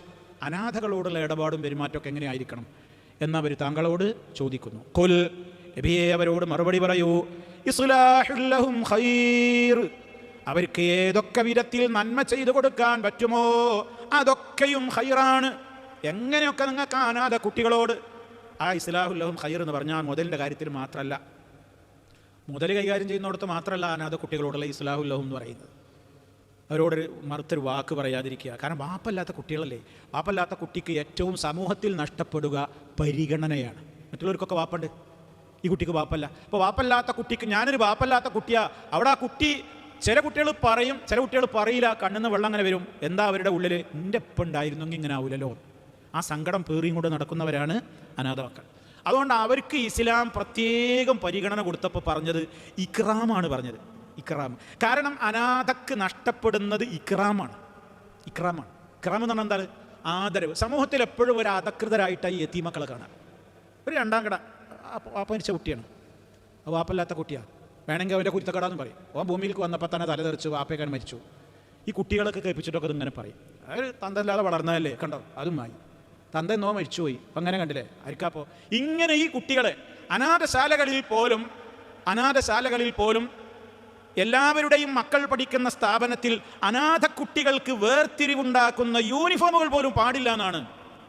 അനാഥകളോടുള്ള ഇടപാടും പെരുമാറ്റമൊക്കെ എങ്ങനെയായിരിക്കണം എന്നവർ താങ്കളോട് ചോദിക്കുന്നു. ഖുൽ, നബിയെ അവരോട് മറുപടി പറയൂ, ഇസ്ലാഹുൽ ലഹും ഖൈർ, അവർക്ക് ഏതൊക്കെ വിധത്തിൽ നന്മ ചെയ്തു കൊടുക്കാൻ പറ്റുമോ അതൊക്കെയും ഖൈറാണ്. എങ്ങനെയൊക്കെ നിങ്ങൾക്ക് അനാഥ കുട്ടികളോട് ആ ഇസ്ലാഹുൽ ലഹും ഖൈർ എന്ന് പറഞ്ഞാൽ മുതലിൻ്റെ കാര്യത്തിൽ മാത്രമല്ല, മുതൽ കൈകാര്യം ചെയ്യുന്നിടത്ത് മാത്രമല്ല അനാഥ കുട്ടികളോടുള്ള ഇസ്ലാഹുൽ ലഹും എന്ന് പറയുന്നത്. അവരോട് മറുത്തൊരു വാക്ക് പറയാതിരിക്കുക. കാരണം വാപ്പല്ലാത്ത കുട്ടികളല്ലേ. വാപ്പല്ലാത്ത കുട്ടിക്ക് ഏറ്റവും സമൂഹത്തിൽ നഷ്ടപ്പെടുക പരിഗണനയാണ്. മറ്റുള്ളവർക്കൊക്കെ വാപ്പുണ്ട്, ഈ കുട്ടിക്ക് വാപ്പല്ല. അപ്പോൾ വാപ്പല്ലാത്ത കുട്ടിക്ക്, ഞാനൊരു വാപ്പല്ലാത്ത കുട്ടിയാ, അവിടെ ആ കുട്ടി, ചില കുട്ടികൾ പറയും, ചില കുട്ടികൾ പറയില്ല, കണ്ണിന്ന് വെള്ളം അങ്ങനെ വരും. എന്താ അവരുടെ ഉള്ളിൽ, എൻ്റെ ഒപ്പം ഉണ്ടായിരുന്നെങ്കിൽ ഇങ്ങനെ ആവില്ലല്ലോ. ആ സങ്കടം പേറിയും കൊണ്ട് നടക്കുന്നവരാണ് അനാഥ മക്കൾ. അതുകൊണ്ട് അവർക്ക് ഇസ്ലാം പ്രത്യേകം പരിഗണന കൊടുത്തപ്പോൾ പറഞ്ഞത് ഇക്റാമാണ് പറഞ്ഞത്. ഇക്റാം. കാരണം അനാഥക്ക് നഷ്ടപ്പെടുന്നത് ഇക്റാമാണ്. ഇക്റാം എന്ന് പറഞ്ഞാൽ എന്താണ്? ആദരവ്. സമൂഹത്തിൽ എപ്പോഴും ഒരു അധകൃതരായിട്ടായി യതീമക്കളെ കാണാം. ഒരു രണ്ടാം കട മരിച്ച കുട്ടിയാണ്, വാപ്പല്ലാത്ത കുട്ടിയാണ്, വേണമെങ്കിൽ അവൻ്റെ കുരുത്തക്കട എന്ന് പറയും. ഓൻ ഭൂമിയിലേക്ക് വന്നപ്പോൾ തന്നെ തലതെറിച്ച് വാപ്പേക്കാൻ മരിച്ചു. ഈ കുട്ടികളൊക്കെ കേൾപ്പിച്ചിട്ടൊക്കെ ഇങ്ങനെ പറയും, അവർ തന്തല്ലാതെ വളർന്നതല്ലേ, കണ്ടോ അതുമായി തന്ത എന്നോ മരിച്ചുപോയി, അങ്ങനെ കണ്ടില്ലേ ആയിരിക്കാപ്പോൾ. ഇങ്ങനെ ഈ കുട്ടികളെ അനാഥശാലകളിൽ പോലും എല്ലാവരുടെയും മക്കൾ പഠിക്കുന്ന സ്ഥാപനത്തിൽ അനാഥ കുട്ടികൾക്ക് വേർതിരിവുണ്ടാക്കുന്ന യൂണിഫോമുകൾ പോലും പാടില്ല എന്നാണ്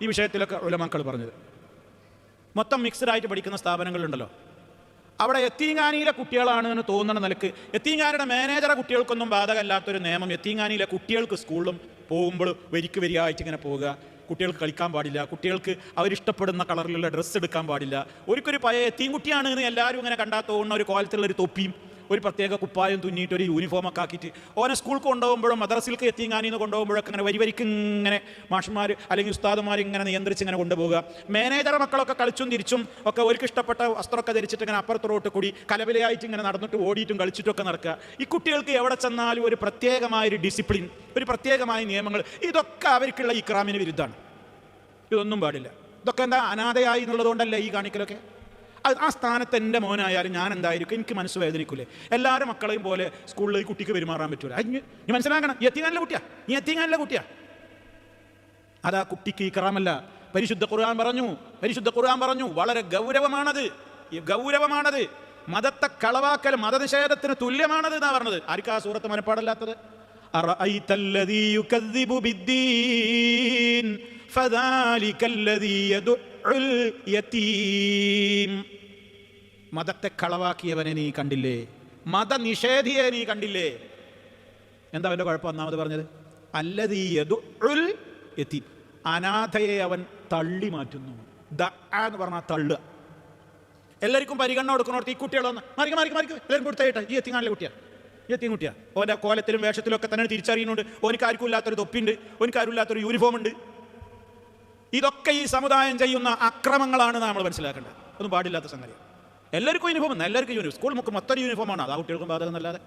ഈ വിഷയത്തിലൊക്കെ ഉലമാക്കൾ പറഞ്ഞത്. മൊത്തം മിക്സഡായിട്ട് പഠിക്കുന്ന സ്ഥാപനങ്ങളുണ്ടല്ലോ, അവിടെ യത്തീംഖാനയിലെ കുട്ടികളാണ് എന്ന് തോന്നുന്ന നിലക്ക് യത്തീംഖാനയുടെ മാനേജറെ കുട്ടികൾക്കൊന്നും ബാധകമല്ലാത്തൊരു നിയമം യത്തീംഖാനയിലെ കുട്ടികൾക്ക് സ്കൂളിലും പോകുമ്പോൾ വരിയായിട്ട് ഇങ്ങനെ പോവുക, കുട്ടികൾക്ക് കളിക്കാൻ പാടില്ല, കുട്ടികൾക്ക് അവരിഷ്ടപ്പെടുന്ന കളറിലുള്ള ഡ്രസ്സ് എടുക്കാൻ പാടില്ല, ഒരിക്കൊരു പഴയ യത്തീം കുട്ടിയാണ് എന്ന് എല്ലാവരും ഇങ്ങനെ കണ്ടാൽ തോന്നുന്ന ഒരു കോലത്തിലുള്ളൊരു തൊപ്പിയും ഒരു പ്രത്യേക കുപ്പായം തുന്നിയിട്ട് ഒരു യൂണിഫോമൊക്കെ ആക്കിയിട്ട് ഓനെ സ്കൂൾക്ക് കൊണ്ടുപോകുമ്പോഴും മദ്രസിലേക്ക് എത്തിങ്ങാനിന്ന് കൊണ്ടുപോകുമ്പോഴൊക്കെ ഇങ്ങനെ വരിക്ക് ഇങ്ങനെ മാഷന്മാർ അല്ലെങ്കിൽ ഉസ്താദുമാർ ഇങ്ങനെ നിയന്ത്രിച്ച് ഇങ്ങനെ കൊണ്ടുപോകുക. മാനേജർ മക്കളൊക്കെ കളിച്ചും തിരിച്ചും ഒക്കെ അവർക്ക് ഇഷ്ടപ്പെട്ട വസ്ത്രമൊക്കെ ധരിച്ചിട്ട് ഇങ്ങനെ അപ്പുറത്തോട്ട് കൂടി കലവിലയായിട്ട് ഇങ്ങനെ നടന്നിട്ട് ഓടിയിട്ടും കളിച്ചിട്ടും ഒക്കെ നടക്കുക. ഈ കുട്ടികൾക്ക് എവിടെ ചെന്നാലും ഒരു പ്രത്യേകമായൊരു ഡിസിപ്ലിൻ, ഒരു പ്രത്യേകമായ നിയമങ്ങൾ, ഇതൊക്കെ അവർക്കുള്ള ഇക്റാമിന് വിരുദ്ധമാണ്. ഇതൊന്നും പാടില്ല. ഇതൊക്കെ എന്താ അനാഥയായി എന്നുള്ളതുകൊണ്ടല്ല ഈ കാണിക്കലൊക്കെ. ആ സ്ഥാനത്ത് എൻ്റെ മോനായാലും ഞാൻ എന്തായിരിക്കും, എനിക്ക് മനസ്സ് വേദനിക്കൂലേ? എല്ലാവരും മക്കളെയും പോലെ സ്കൂളിൽ ഈ കുട്ടിക്ക് പെരുമാറാൻ പറ്റൂല. നീ മനസ്സിലാക്കണം, ഈ എത്തിങ്ങാനിലെ കുട്ടിയാ. അതാ കുട്ടിക്ക് ഇക്റാമല്ല. പരിശുദ്ധ ഖുർആൻ പറഞ്ഞു വളരെ ഗൗരവമാണത്. മതത്തെ കളവാക്കൽ മതനിഷേധത്തിന് തുല്യമാണത് എന്നാ പറഞ്ഞത്. ആർക്കാ സൂറത്ത് മനപ്പാടല്ലാത്തത്? അറഅയ്തല്ലദീ യുകദ്ദിബു ബിദ്ദീൻ ഫദാലികല്ലദീ യദുഉൽ യതീം. മതത്തെ കളവാക്കിയവനെ നീ കണ്ടില്ലേ? മതനിഷേധിയെ നീ കണ്ടില്ലേ? എന്താ അവൻ്റെ കുഴപ്പം? ഒന്നാമത് പറഞ്ഞത് അല്ലദീ യദുഉൽ യതീം, അനാഥയെ അവൻ തള്ളി മാറ്റുന്നു. എന്ന് പറഞ്ഞാൽ തള്ളുക. എല്ലാവർക്കും പരിഗണന കൊടുക്കണോർത്ത് ഈ കുട്ടികളൊന്ന് മാറിക്ക് എല്ലാവരും കൊടുത്തേട്ടെ. ഈ എത്തിങ്ങാനിലെ കുട്ടിയാ. ഓൻ്റെ കോലത്തിലും വേഷത്തിലും ഒക്കെ തന്നെ തിരിച്ചറിയുന്നുണ്ട്. ഓനിക്കാർക്കും ഇല്ലാത്തൊരു തൊപ്പിയുണ്ട്, ഓനിക്കാരും ഇല്ലാത്തൊരു യൂണിഫോം ഉണ്ട്. ഇതൊക്കെ ഈ സമുദായം ചെയ്യുന്ന അക്രമങ്ങളാണ് നമ്മൾ മനസ്സിലാക്കേണ്ടത്. ഒന്നും പാടില്ലാത്ത സംഗതി. എല്ലാവർക്കും യൂണിഫോം, സ്കൂൾ മുക്ക് മൊത്തം യൂണിഫോമാണ്. അത് ആ കുട്ടികൾക്കും ബാധകം എന്നല്ലാതെ.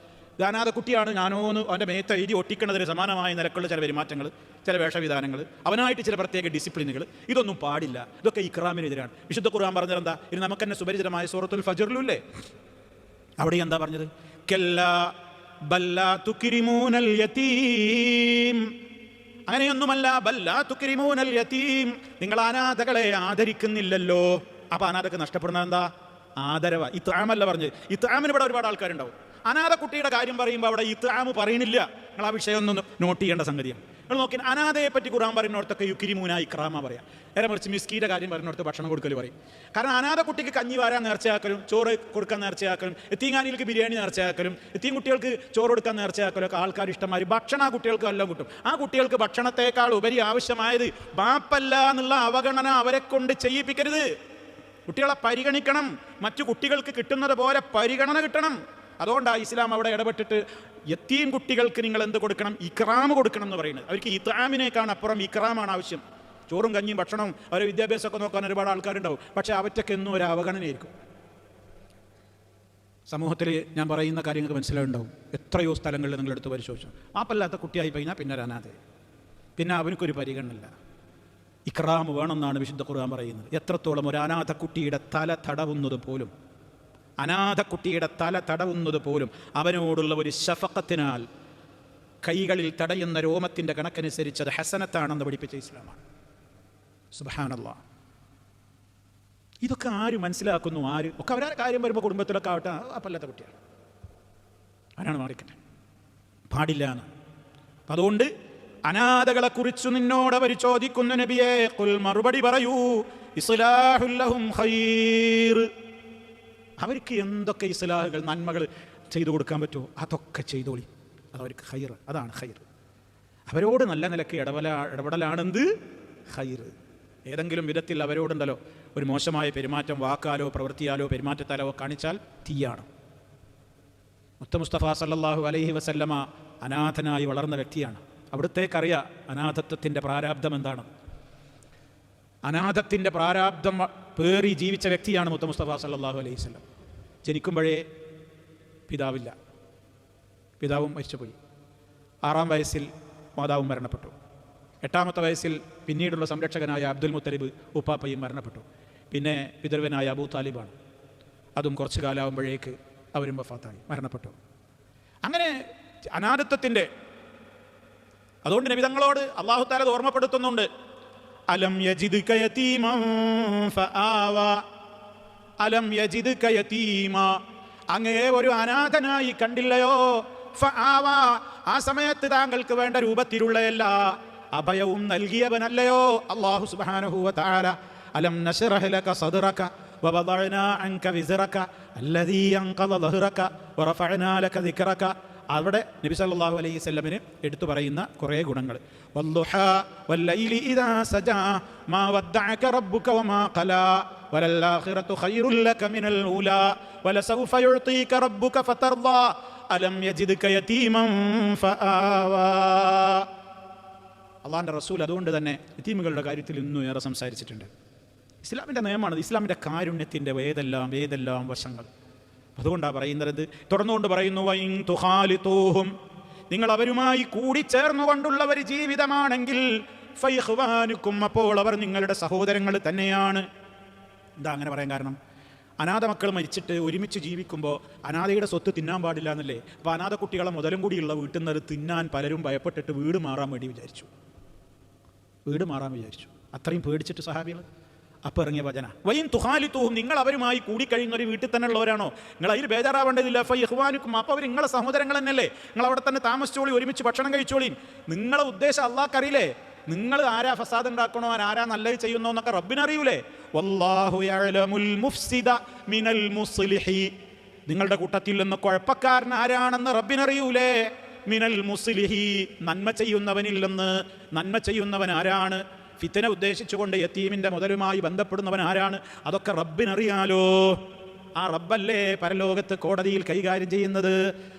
അനാഥ കുട്ടിയാണ് ഞാനോന്ന് അവൻ്റെ മേത്ത് എഴുതി ഒട്ടിക്കുന്നതിന് സമാനമായ നിലക്കുള്ള ചില പെരുമാറ്റങ്ങൾ, ചില വേഷവിധാനങ്ങൾ, അവനായിട്ട് ചില പ്രത്യേക ഡിസിപ്ലിനുകൾ, ഇതൊന്നും പാടില്ല. ഇതൊക്കെ ഇക്റാമിനെതിരാണ്. വിശുദ്ധ ഖുർആൻ പറഞ്ഞതെന്താ? ഇനി നമുക്ക് തന്നെ സുപരിചിതമായ സൂറത്തുൽ ഫജ്റിലല്ലേ, അവിടെ എന്താ പറഞ്ഞത്? കല്ലാ ബല്ലാ തുക്രിമൂനൽ യതീം. അങ്ങനെയൊന്നുമല്ല. ബല്ലാ തുക്രിമൂനൽ യതീം, നിങ്ങൾ അനാഥകളെ ആദരിക്കുന്നില്ലല്ലോ. അപ്പൊ അനാഥക്ക് നഷ്ടപ്പെടുന്നത് എന്താ? ആദരവ. ഇത്ആമല്ല പറഞ്ഞത്. ഇത്ആമിന് ഇവിടെ ഒരുപാട് ആൾക്കാരുണ്ടാവും. അനാഥ കുട്ടിയുടെ കാര്യം പറയുമ്പോൾ അവിടെ ഇത്ആമ് പറയണില്ല. നിങ്ങൾ ആ വിഷയം ഒന്ന് നോട്ട് ചെയ്യേണ്ട സംഗതിയാണ്. നിങ്ങൾ നോക്കി, അനാഥയെ പറ്റി ഖുർആൻ പറയുന്നിടത്തൊക്കെ യുക്രിമൂന ഇക്റാമ പറയാം. നേരെ മറിച്ച് മിസ്കീൻ്റെ കാര്യം പറയുന്നിടത്ത് ഭക്ഷണം കൊടുക്കൽ പറയും. കാരണം അനാഥ കുട്ടിക്ക് കഞ്ഞി വാരാൻ നേർച്ചയാക്കലും, ചോറ് കൊടുക്കാൻ നേർച്ചയാക്കലും, എത്തീങ്ങാനിലേക്ക് ബിരിയാണി നേർച്ചയാക്കലും, എത്തീം കുട്ടികൾക്ക് ചോറ് കൊടുക്കാൻ നേർച്ചയാക്കലും ഒക്കെ ആൾക്കാർ ഇഷ്ടമാതിരി ഭക്ഷണം ആ കുട്ടികൾക്ക് എല്ലാം കിട്ടും. ആ കുട്ടികൾക്ക് ഭക്ഷണത്തെക്കാൾ ഉപരി ആവശ്യമായത് ബാപ്പല്ല എന്നുള്ള അവഗണന അവരെ കൊണ്ട് ചെയ്യിപ്പിക്കരുത്. കുട്ടികളെ പരിഗണിക്കണം. മറ്റു കുട്ടികൾക്ക് കിട്ടുന്നത് പോലെ പരിഗണന കിട്ടണം. അതുകൊണ്ടാണ് ഇസ്ലാം അവിടെ ഇടപെട്ടിട്ട് യത്തീം കുട്ടികൾക്ക് നിങ്ങൾ എന്ത് കൊടുക്കണം? ഇക്റാം കൊടുക്കണം എന്ന് പറയുന്നത്. അവർക്ക് ഇത്ആമിനേക്കാണ് അപ്പുറം ഇക്റാമാണ് ആവശ്യം. ചോറും കഞ്ഞിയും ഭക്ഷണവും അവരെ വിദ്യാഭ്യാസമൊക്കെ നോക്കാൻ ഒരുപാട് ആൾക്കാരുണ്ടാവും. പക്ഷേ അവറ്റൊക്കെ എന്നും ഒരു അവഗണനയായിരിക്കും. സമൂഹത്തിൽ ഞാൻ പറയുന്ന കാര്യങ്ങൾക്ക് മനസ്സിലാവുണ്ടാവും. എത്രയോ സ്ഥലങ്ങളിൽ നിങ്ങളെടുത്ത് പരിശോധിച്ചു. മാപ്പല്ലാത്ത കുട്ടിയായി കഴിഞ്ഞാൽ പിന്നെ ഒരു അനാഥ, പിന്നെ അവനക്കൊരു പരിഗണനയില്ല. ഇക്റാം വേണമെന്നാണ് വിശുദ്ധ ഖുർആൻ പറയുന്നത്. എത്രത്തോളം ഒരു അനാഥ കുട്ടിയുടെ തല തടവുന്നത് പോലും അവനോടുള്ള ഒരു ശഫഖത്തിനാൽ കൈകളിൽ തടയുന്ന രോമത്തിൻ്റെ കണക്കനുസരിച്ച് അത് ഹസനത്താണെന്ന് പഠിപ്പിച്ച ഇസ്ലാമാണ്. സുബ്ഹാനല്ലാഹ്. ഇതൊക്കെ ആര് മനസ്സിലാക്കുന്നു? ഒക്കെ അവരാ കാര്യം വരുമ്പോൾ കുടുംബത്തിലൊക്കെ ആവട്ടെ, അപ്പല്ലാത്ത കുട്ടിയാണ്, അവനാണ് മാറിക്കട്ടെ, പാടില്ല എന്ന്. അപ്പം അതുകൊണ്ട് അനാഥകളെ കുറിച്ച് നിന്നോട് അവർ ചോദിക്കുന്നു നബിയേ, ഖുൽ, മറുപടി പറയൂ, ഇസ്ലാഹുൽ ലഹും ഖൈർ, അവർക്ക് എന്തൊക്കെ ഇസ്ലാഹുകൾ, നന്മകൾ ചെയ്തു കൊടുക്കാൻ പറ്റുമോ അതൊക്കെ ചെയ്തോളി, അതവർക്ക് ഖൈർ, അതാണ് ഖൈർ. അവരോട് നല്ല നിലയ്ക്ക് ഇടപെടലാണെന്ത് ഖൈർ. ഏതെങ്കിലും വിധത്തിൽ അവരോടുണ്ടല്ലോ ഒരു മോശമായ പെരുമാറ്റം വാക്കാലോ പ്രവൃത്തിയാലോ പെരുമാറ്റത്താലോ കാണിച്ചാൽ തീയാണ്. മുസ്തഫ സല്ലല്ലാഹു അലൈഹി വസല്ലമ അനാഥനായി വളർന്ന വ്യക്തിയാണ്. അവിടുത്തേക്കറിയാം അനാഥത്വത്തിൻ്റെ പ്രാരാബ്ധം എന്താണ്. അനാഥത്തിൻ്റെ പ്രാരാബ്ധം പേറി ജീവിച്ച വ്യക്തിയാണ് മുസ്തഫ സല്ലല്ലാഹു അലൈഹി വസല്ലം. ജനിക്കുമ്പോഴേ പിതാവില്ല, പിതാവും മരിച്ചുപോയി. 6-ാം വയസ്സിൽ മാതാവും മരണപ്പെട്ടു. 8-ാമത്തെ വയസ്സിൽ പിന്നീടുള്ള സംരക്ഷകനായ അബ്ദുൽ മുത്തലിബ് ഉപ്പാപ്പയും മരണപ്പെട്ടു. പിന്നെ പിതൃവനായ അബൂ താലിബാണ്, അതും കുറച്ചു കാലമാകുമ്പോഴേക്ക് അവരും വഫാത്തായി, മരണപ്പെട്ടു. അങ്ങനെ അനാഥത്വത്തിൻ്റെ, അതുകൊണ്ട് നബി തങ്ങളോട് അല്ലാഹു തആല ഓർമ്മപ്പെടുത്തുന്നുണ്ട്, അലം യജിദ്ക യതീമൻ ഫആവ, അലം യജിദ്ക യതീമ, അങ്ങേ ഒരു അനാഥനായി കണ്ടില്ലയോ, ഫആവ, ആ സമയത്ത് താങ്കൾക്ക് വേണ്ട രൂപത്തിലുള്ള എല്ലാ അഭയവും നൽകിയവനല്ലയോ അല്ലാഹു സുബ്ഹാനഹു വ തആല. അലം നശ്റഹ് ലക സദ്റക വവദഅനാ അൻക വിസ്റക അല്ലദീ അൻഖദ ളഹ്റക വറഫഅനാ ലക ദിക്റക. അവിടെ നബി സല്ലല്ലാഹു അലൈഹി വസല്ലമിന് എടുത്തു പറയുന്ന കുറേ ഗുണങ്ങൾ. വല്ലുഹാ വല്ലൈലി ഇദാ സജാ മാ വദ്ദഅക റബ്ബുക വമാ ഖലാ വലൽ-ആഖിറതു ഖൈറുൽ ലക മിനൽ ഊലാ വലസൗഫ യുഅ്തീക റബ്ബുക ഫതർദാ അലം യജിദ്ക യതീമൻ ഫആവാ. അള്ളാഹിൻ്റെ റസൂൽ അതുകൊണ്ട് തന്നെ യതീമുകളുടെ കാര്യത്തിൽ ഇന്നും ഏറെ സംസാരിച്ചിട്ടുണ്ട്. ഇസ്ലാമിൻ്റെ നിയമമാണത്, ഇസ്ലാമിൻ്റെ കാരുണ്യത്തിൻ്റെ ഏതെല്ലാം വശങ്ങൾ. അതുകൊണ്ടാണ് പറയുന്നത്, തുടർന്നുകൊണ്ട് പറയുന്നു, വഇൻ തുഖാലിതൂഹും, നിങ്ങൾ അവരുമായി കൂടിച്ചേർന്നുകൊണ്ടുള്ള ഒരു ജീവിതമാണെങ്കിൽ ഫൈഖ്വാനുക്കും, അപ്പോൾ അവർ നിങ്ങളുടെ സഹോദരങ്ങൾ തന്നെയാണ്. എന്താ അങ്ങനെ പറയാൻ കാരണം? അനാഥ മക്കൾ മരിച്ചിട്ട് ഒരുമിച്ച് ജീവിക്കുമ്പോൾ അനാഥയുടെ സ്വത്ത് തിന്നാൻ പാടില്ല എന്നല്ലേ? അപ്പോൾ അനാഥ കുട്ടികളെ മുതലും കൂടിയുള്ള വീട്ടിൽ നിന്ന് തിന്നാൻ പലരും ഭയപ്പെട്ടിട്ട് വീട് മാറാൻ വിചാരിച്ചു. അത്രയും പേടിച്ചിട്ട് സഹാബികൾ. അപ്പോൾ ഇറങ്ങിയ വചന വൈൻ തുഹാലിത്തൂഹും, നിങ്ങൾ അവരുമായി കൂടിക്കഴിയുന്ന ഒരു വീട്ടിൽ തന്നെ ഉള്ളവരാണോ? നിങ്ങൾ അതിൽ ബേജാറാവേണ്ടതില്ല. ഫൈഖ്വാനുക്കും, അപ്പോൾ അവർ നിങ്ങളെ സഹോദരങ്ങൾ തന്നെയല്ലേ? നിങ്ങൾ അവിടെ തന്നെ താമസിച്ചോളി, ഒരുമിച്ച് ഭക്ഷണം കഴിച്ചോളി. നിങ്ങളെ ഉദ്ദേശം അള്ളാഹ്ക്കറിയില്ലേ? നിങ്ങൾ ആരാ ഫസാദ് ഉണ്ടാക്കണോ, ആരാ നല്ലത് ചെയ്യുന്നോ എന്നൊക്കെ റബ്ബിനറിയൂലേ? വല്ലാഹു യഅലമുൽ മുഫ്സിദ മിനൽ മുസ്ലിഹി, നിങ്ങളുടെ കൂട്ടത്തിൽ നിന്ന് കുഴപ്പക്കാരൻ ആരാണെന്ന് റബ്ബിനറിയൂലേ? മിനൽ മുസ്ലിഹി, നന്മ ചെയ്യുന്നവനിൽ നിന്ന്. നന്മ ചെയ്യുന്നവൻ ആരാണ്? ഫിത്ന ഉദ്ദേശിച്ചുകൊണ്ട് യതീമിൻ്റെ മുതലുമായി ബന്ധപ്പെടുന്നവൻ ആരാണ്? അതൊക്കെ റബ്ബിനറിയാലോ. ആ റബ്ബല്ലേ പരലോകത്ത് കോടതിയിൽ കൈകാര്യം ചെയ്യുന്നത്.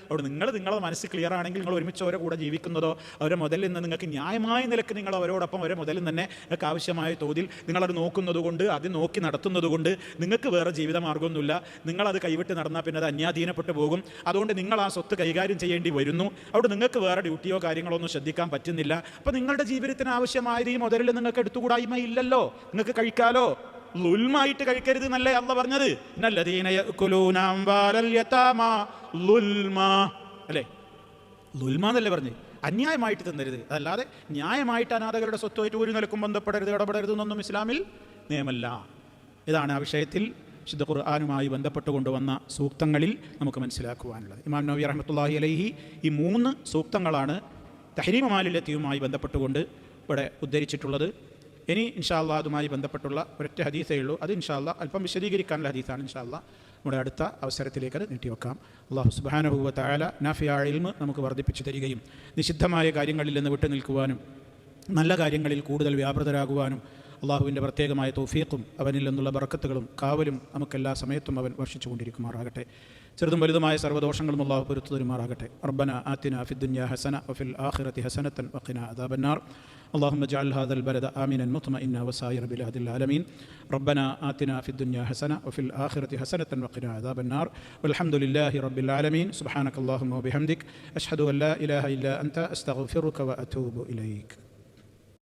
അവിടെ നിങ്ങളെ മനസ്സ് ക്ലിയർ ആണെങ്കിൽ നിങ്ങൾ ഒരുമിച്ച് അവരെ കൂടെ ജീവിക്കുന്നതോ അവരെ മുതലിൽ നിന്ന് നിങ്ങൾക്ക് ന്യായമായ നിലക്ക് നിങ്ങൾ അവരോടൊപ്പം അവരെ മുതലിൽ തന്നെ നിങ്ങൾക്ക് ആവശ്യമായ തോതിൽ നിങ്ങളത് നോക്കുന്നത് കൊണ്ട്, അത് നോക്കി നടത്തുന്നത് കൊണ്ട് നിങ്ങൾക്ക് വേറെ ജീവിതമാർഗ്ഗമൊന്നുമില്ല. നിങ്ങളത് കൈവിട്ട് നടന്നാൽ പിന്നെ അത് അന്യാധീനപ്പെട്ടു പോകും. അതുകൊണ്ട് നിങ്ങൾ ആ സ്വത്ത് കൈകാര്യം ചെയ്യേണ്ടി വരുന്നു. അവിടെ നിങ്ങൾക്ക് വേറെ ഡ്യൂട്ടിയോ കാര്യങ്ങളോ ഒന്നും ശ്രദ്ധിക്കാൻ പറ്റുന്നില്ല. അപ്പോൾ നിങ്ങളുടെ ജീവിതത്തിന് ആവശ്യമായത് ഈ മുതലിൽ നിങ്ങൾക്ക് എടുത്തുകൂടായ്മ ഇല്ലല്ലോ, നിങ്ങൾക്ക് കഴിക്കാലോ. ളുൽമായിട്ട് കഴിക്കരുത് എന്നല്ലേ അള്ളാഹ് പറഞ്ഞത്? ഇന്നല്ലദീന യഅ്കുലൂന അംവാലൽ യതാമാ ളുൽമാ, അല്ലേ? ളുൽമാ എന്നല്ലേ പറഞ്ഞ്? അന്യായമായിട്ട് തിന്നരുത്. അതല്ലാതെ ന്യായമായിട്ട് അനാഥകളുടെ സ്വത്തുമായിട്ട് ഒരു നിലക്കും ബന്ധപ്പെടരുത്, ഇടപെടരുത് എന്നൊന്നും ഇസ്ലാമിൽ നിയമമല്ല. ഇതാണ് ആ വിഷയത്തിൽ വിശുദ്ധ ഖുർആനുമായി ബന്ധപ്പെട്ട് കൊണ്ടുവന്ന സൂക്തങ്ങളിൽ നമുക്ക് മനസ്സിലാക്കുവാനുള്ളത്. ഇമാം നവവി റഹ്മത്തുള്ളാഹി അലൈഹി ഈ 3 സൂക്തങ്ങളാണ് തഹ്രീമു മാലിൽ യതീമുമായി ബന്ധപ്പെട്ടുകൊണ്ട് ഇവിടെ ഉദ്ധരിച്ചിട്ടുള്ളത്. ഇനി ഇൻഷാ അല്ലാഹ് അതുമായി ബന്ധപ്പെട്ടുള്ള ഒരൊറ്റ ഹദീസേ ഉള്ളൂ. അത് ഇൻഷാ അല്ലാഹ് അല്പം വിശദീകരിക്കാനുള്ള ഹദീസാണ്. ഇൻഷാ അല്ലാഹ് നമ്മുടെ അടുത്ത അവസരത്തിലേക്ക് അത് നീട്ടിവെക്കാം. അല്ലാഹു സുബ്ഹാനഹു വ തആല നാഫിയായ ഇൽമ് നമുക്ക് വർദ്ധിപ്പിച്ചു തരികയും നിഷിദ്ധമായ കാര്യങ്ങളിൽ നിന്ന് വിട്ടു നിൽക്കുവാനും നല്ല കാര്യങ്ങളിൽ കൂടുതൽ വ്യാപൃതരാകുവാനും അള്ളാഹുവിൻ്റെ പ്രത്യേകമായ തൗഫീഖും അവനിൽ നിന്നുള്ള ബറക്കത്തുകളും കാവലും നമുക്കെല്ലാ സമയത്തും അവൻ വർഷിച്ചു കൊണ്ടിരിക്കുമാറാകട്ടെ. ചെറുതും വലുതുമായ സർവ്വദോഷങ്ങളും അള്ളാഹു പൊരുത്തു തരുമാറാകട്ടെ. റബ്ബന ആതിന ഫിദ്ദുനിയ ഹസന വഫിൽ ആഖിറതി ഹസനതൻ വഖിന അദാബന്നാർ. اللهم اجعل هذا البلد آمنا مطمئنا وسائر بلاد العالمين. ربنا آتنا في الدنيا حسنة وفي الآخرة حسنة وقنا عذاب النار. والحمد لله رب العالمين. سبحانك اللهم وبحمدك أشهد أن لا إله إلا أنت أستغفرك وأتوب إليك.